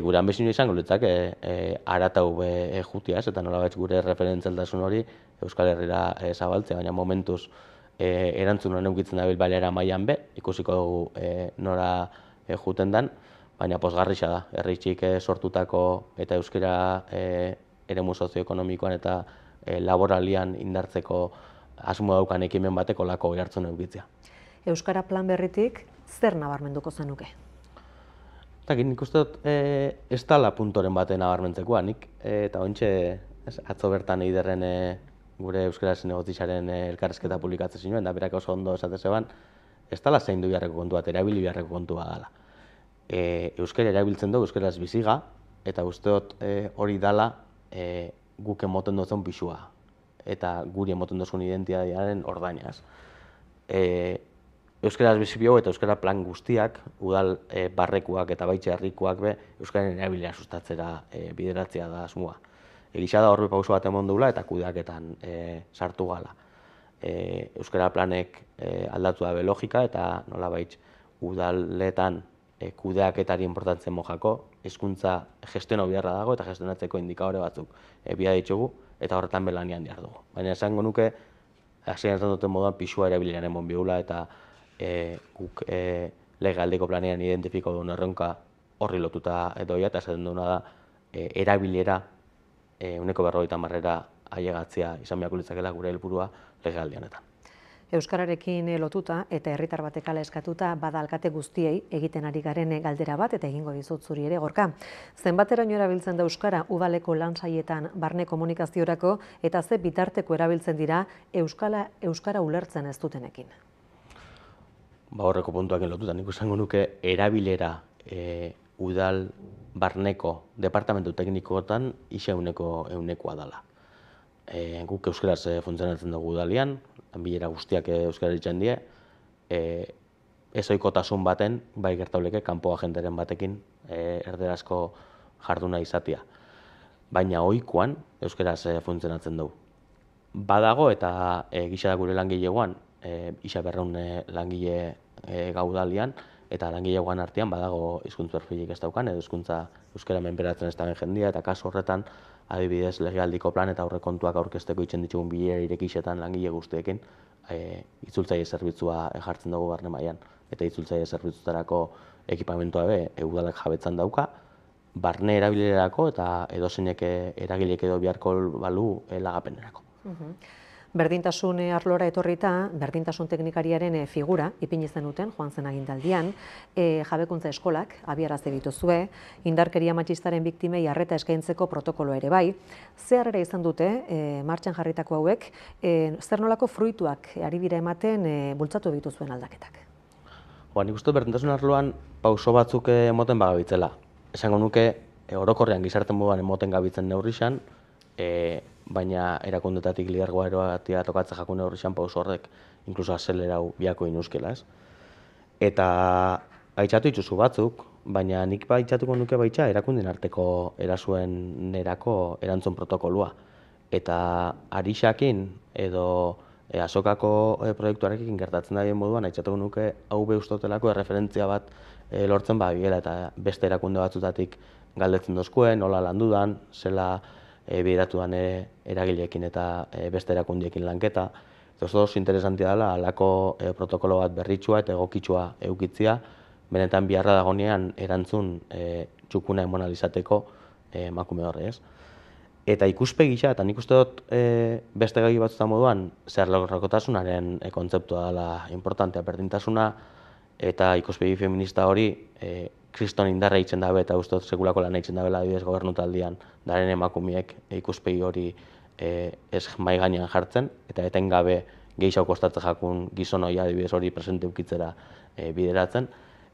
Gure anbizio izango litzak haratau jutia ez, eta nola baitz gure referentzialtasun hori Euskal Herrira zabaltzea, baina momentuz erantzun honen ukitzen dabil bailara mailan be, ikusiko dugu nora juten dan, baina pozgarrixa da, herri txik sortutako eta euskara eremu sozioekonomikoan eta laboralian indartzeko asmo daukan ekimen bateko lako hartzen eukitzea. Euskara plan berritik zer nabarmenduko zenuke? Nik uste dut ez dala puntoren baten nabarmentzekoa, nik eta ontxe atzo bertan eiderren gure euskara zinegotizaren elkarrezketa publikatzen zinuen, da berak oso ondo esate zeban, ez dala zaindu beharreko kontua, erabili beharreko kontua dala. Euskara erabiltzen dugu, euskaraz biziga, eta uste dut hori dala guk emoten duzen pixua, eta guri emoten duzun identitatearen ordainaz. Euskaraz bizibio eta euskara plan guztiak, udal barrekuak eta baitxe herrikuak be, euskaren erabilera sustatzera bideratzea da asmoa. Egisa da horri pauso bat emon dugula eta kudeaketan sartu gala. Euskara planek aldatu dabe logika eta nola baitz udaletan kudeaketari importantzen mojako, hizkuntza gestionau beharra dago eta gestionatzeko indikadore batzuk bia ditugu eta horretan belanian behar dugu. Baina esango nuke, hasieran esan duten moduan pixua erabileran emon bihula eta guk legaldeko planean identifiko duen erronka horri lotuta doia eta esaten duena da erabilera 40%-ra ailegatzea izan beharko litzakela gure helburua legealdi honetan. Euskararekin lotuta eta herritar batek hala eskatuta bada alkate guztiei egiten ari garen galdera bat eta egingo dizut zuri ere, Gorka. Zenbateraino erabiltzen da euskara udaleko lansaietan barne komunikaziorako eta ze bitarteko erabiltzen dira euskara ulertzen ez dutenekin? Horreko puntuakin lotuta, nik esango nuke erabilera udal barneko departamentu teknikoetan ehunekoa dela. Guk euskaraz funtzionatzen dugu udalian, lanbilera guztiak euskara ditzen die, ezoikotasun baten, bai gertauleke, kanpo agenteren batekin erderazko jarduna izatea. Baina ohikoan euskaraz funtzionatzen dugu. Badago eta gisa da gure langilegoan, isa 200 langile gaudalian, eta langilegoan artean badago hizkuntza perfilik ez daukan, edo hizkuntza euskara menperatzen ez daben jendia, eta kasu horretan, adibidez, legealdiko plan eta aurrekontuak aurkezteko itzen ditugun bilera irekixetan langile guztiekin itzultzaile zerbitzua jartzen dugu barne mailan. Eta itzultzaile zerbitzutarako ekipamentua udalak jabetzan dauka, barne erabilerarako eta edozeinek eragilek edo beharko balu lagapenerako. Berdintasun arlora etorrita, berdintasun teknikariaren figura ipini zenuten joan zen agintaldian, jabekuntza eskolak abiarazi dituzue, indarkeria matxistaren biktimei arreta eskaintzeko protokolo ere bai. Zer ere izan dute martxan jarritako hauek, zer nolako fruituak ari dira ematen bultzatu dituzuen aldaketak? Nik uste berdintasun arloan pauso batzuk emoten bagabitzela. Esango nuke orokorrean gizarte moduan emoten gabitzen neurrixan, baina erakundetatik lidergoa eroatia tokatza jakun neurrixan pauso horrek inkluso azelerau biako inuzkela, ez? Eta aitzatu dituzu batzuk, baina nik aitzatuko nuke baitza erakundeen arteko erasuen nerako erantzun protokolua. Eta arixakin edo azokako proiektuarekin gertatzen da moduan aitzatuko nuke hau ustotelako erreferentzia bat lortzen babiela eta beste erakunde batzutatik galdetzen dozkuen, nola landudan, zela bideratu dan eragileekin eta beste erakundiekin lanketa. Eta oso interesantia dela, halako protokolo bat berritsua eta egokitsua eukitzia, benetan biharra dagonean erantzun txukuna emonalizateko emakume horre, ez? Eta ikuspegi gisa, eta nik uste dut beste gai batzutan moduan, zeharlerrokotasunaren kontzeptua dela importantea, berdintasuna eta ikuspegi feminista hori kriston indarra itzen dabe eta uste dut sekulako lan itzen dabela adibidez gobernu taldean daren emakumeek ikuspegi hori ez mai gainean jartzen eta etengabe gehiago kostatzen jakun gizon hori adibidez hori presente ukitzera bideratzen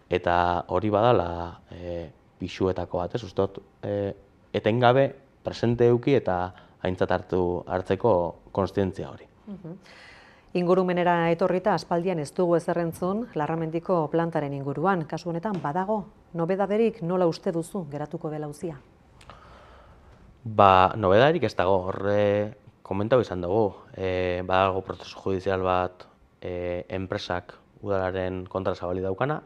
eta hori badala pisuetako bat, ez uste dut etengabe presente euki eta aintzat hartzeko konstientzia hori. Ingurumenera etorrita aspaldian ez dugu ezer entzun Larramendiko plantaren inguruan. Kasu honetan badago nobedaderik nola uste duzu geratuko dela auzia? Nobedaderik ez dago, horre komentau izan dugu. Badago prozesu judizial bat enpresak udalaren kontra zabali daukana,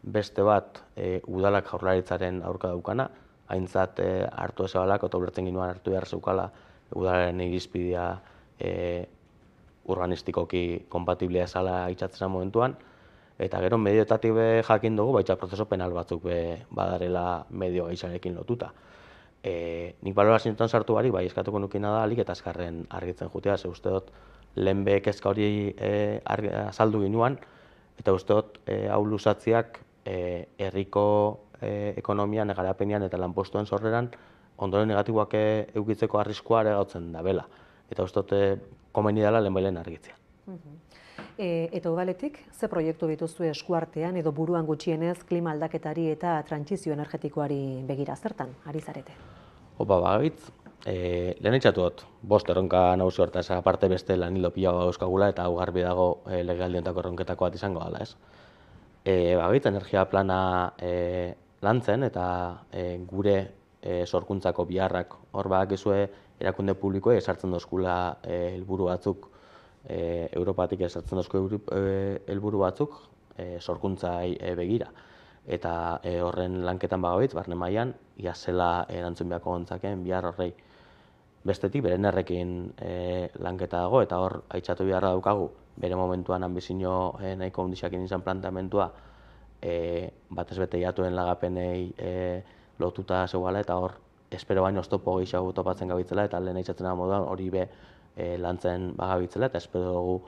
beste bat udalak jaurlaritzaren aurka daukana, aintzat hartu ezabalak, eta ulertzen ginoan hartu behar zeukala udalaren irizpidea urbanistikoki kompatiblia esala itxatzen momentuan, eta gero medioetatik jakin dugu, baitza prozeso penal batzuk badarela medio gaitzarekin lotuta. Nik balorazioetan sartu barik, bai eskatuko nukina da, alik eta azkarren argitzen jutea, ze uste dut lehen kezka hori azaldu ginuan, eta uste dut hau luzatziak herriko ekonomian, garapenean eta lanpostuen sorreran ondoren negatiboak eukitzeko arriskua ere gautzen da bela. Eta uste dut komeni dela lehenbailen argitzea. Eta udaletik, ze proiektu dituzu eskuartean edo buruan gutxienez klima aldaketari eta trantsizio energetikoari begira zertan, ari zarete? Bagabitz, lehen itxatu dut, 5 erronka nagusi hortaz aparte beste lan hildo pila euskagula eta hau garbi dago legealdiontako erronketako bat izango dela, ez? Bagabitz, energia plana lantzen eta gure sorkuntzako biharrak hor badakizue erakunde publikoa esartzen dozkula helburu batzuk, Europatik esartzen dozku helburu batzuk sorkuntzai begira. Eta horren lanketan bagabitz, barne mailan, ia zela erantzun beharko gontzakeen bihar horrei. Bestetik, beren errekin lanketa dago, eta hor aitzatu beharra daukagu, bere momentuan ambizio nahiko hundisakin izan plantamentua, batez bete jatuen lagapenei lotuta zegoela, eta hor espero baino oztopo gehiago topatzen gabitzela, eta lehen aitzatzen moduan hori be lantzen bagabitzela, eta espero dugu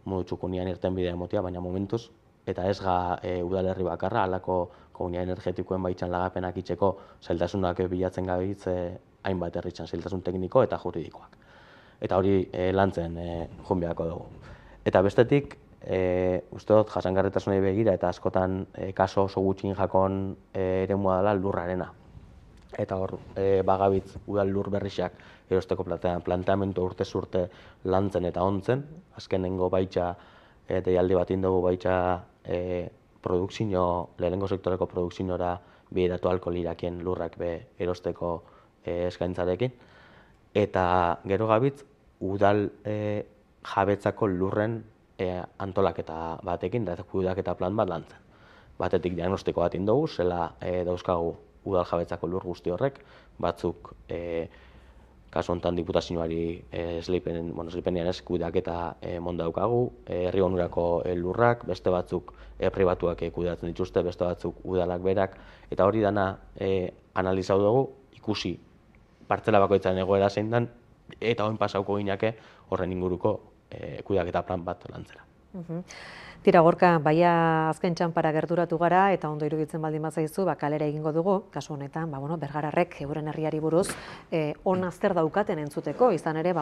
modu txukunian irten bidea emotia, baina momentuz, eta ez ga udalerri bakarra, halako komunia energetikoen baitxan lagapenak itxeko zailtasunak bilatzen gabitz hainbat herritzen, zailtasun tekniko eta juridikoak. Eta hori lantzen junbiako dugu. Eta bestetik, uste dut jasangarritasunei begira eta askotan kaso oso gutxin jakon eremua dela lurrarena. Eta hor, bagabitz udal lur berrixak erosteko planteamendu urtez urte lantzen eta ontzen. Azkenengo baitxa, deialdi bat indugu baitxa lehenengo sektoreko produkzinora bideratu alko lirakien lurrak erosteko eskaintzarekin. Eta gero gabitz, udal jabetzako lurren antolaketa batekin, eta kudeaketa plan bat lantzen. Batetik diagnostiko bat indugu, zela dauzkagu udal jabetzako lur guzti horrek, batzuk kasu honetan diputazioari esleipenean ez kudeaketa mondaukagu, herri onurako lurrak, beste batzuk pribatuak kudeatzen dituzte, beste batzuk udalak berak, eta hori dana analizau dugu, ikusi partzela bakoitzaren egoera zein dan, eta hoin pasauko ginake horren inguruko kudeaketa plan bat lantzera. Tira Gorka, baia azken txanpara gerturatu gara eta ondo iruditzen baldin bazaizu, kalera egingo dugu, kasu honetan, bergararrek euren herriari buruz ona zer daukaten entzuteko, izan ere,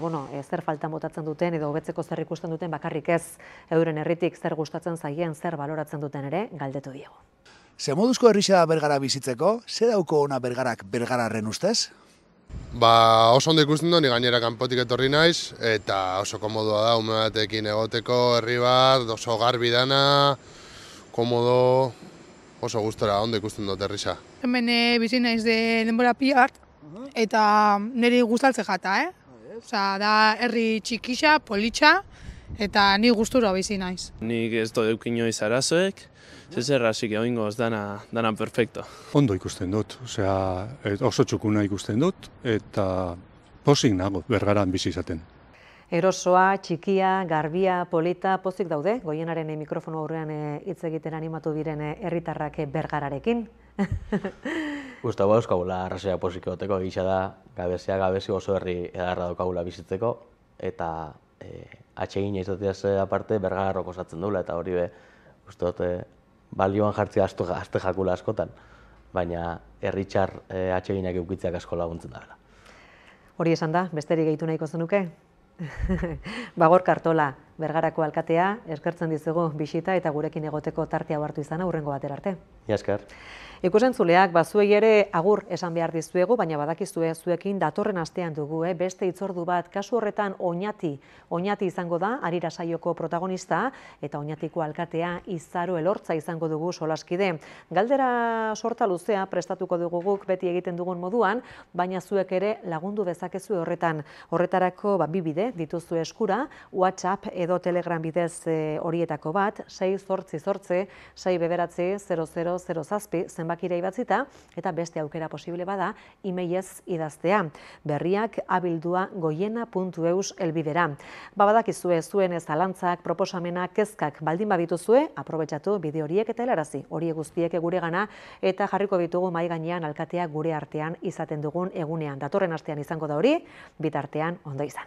zer faltan botatzen duten edo hobetzeko zer ikusten duten bakarrik ez euren herritik zer gustatzen zaien, zer baloratzen duten ere, galdetu diegu. Ze moduzko herrixa da Bergara bizitzeko, ze dauko ona Bergarak bergararren ustez? Oso ondo ikusten du, ni gainera kanpotik etorri naiz, eta oso komodua da, ume batekin egoteko, herri bat, oso garbi dana, komodo, oso gustora, ondo ikusten dut herrixa. Hemen bizi naiz denbora piart, eta niri gustatzen jata, Osa, da herri txikixa, politxa, eta ni gustura bizi naiz. Nik ez dut eukinoiz arazoek, zer hasik egingoz dana perfecto. Ondo ikusten dut, oso txukuna ikusten dut, eta pozik nago Bergaran bizi izaten. Erosoa, txikia, garbia, polita, pozik daude, Goienaren mikrofono aurrean hitz egiten animatu diren herritarrak Bergararekin. Gustavo euskagula arrazoia pozik egoteko, egisa da, gabezi oso herri edarra daukagula bizitzeko, eta atsegina izateaz aparte Bergararrok osatzen duela, eta hori uste dut balioan jartzea aste jakula askotan, baina herritxar atseginak eukitzeak asko laguntzen dela. Hori esan da, besterik gehitu nahiko zenuke? Gorka Artola, Bergarako alkatea, eskertzen dizugu bisita eta gurekin egoteko tartea hartu izana hurrengo batera arte. Esker. Ikusentzuleak, zuei ere agur esan behar dizuegu, baina badakizue zuekin datorren astean dugu, beste hitzordu bat, kasu horretan Oñati izango da, Harira saioko protagonista, eta Oñatiko alkatea Izaro Elortza izango dugu solaskide. Galdera sorta luzea prestatuko dugu guk beti egiten dugun moduan, baina zuek ere lagundu dezakezu horretan. Horretarako bi bide dituzu eskura, WhatsApp edo Telegram bidez horietako bat, 688-699-0007 zenbakira ibatzita, eta beste aukera posible bada, emailez idaztea. Berriak abildua@goiena.eus helbidera. Badakizue zuen zalantzak, proposamenak, kezkak baldin badituzue, aprobetxatu bideo horiek eta helarazi. Horiek guztiek guregana eta jarriko ditugu mahai gainean alkatea gure artean izaten dugun egunean. Datorren astean izango da hori, bitartean ondo izan.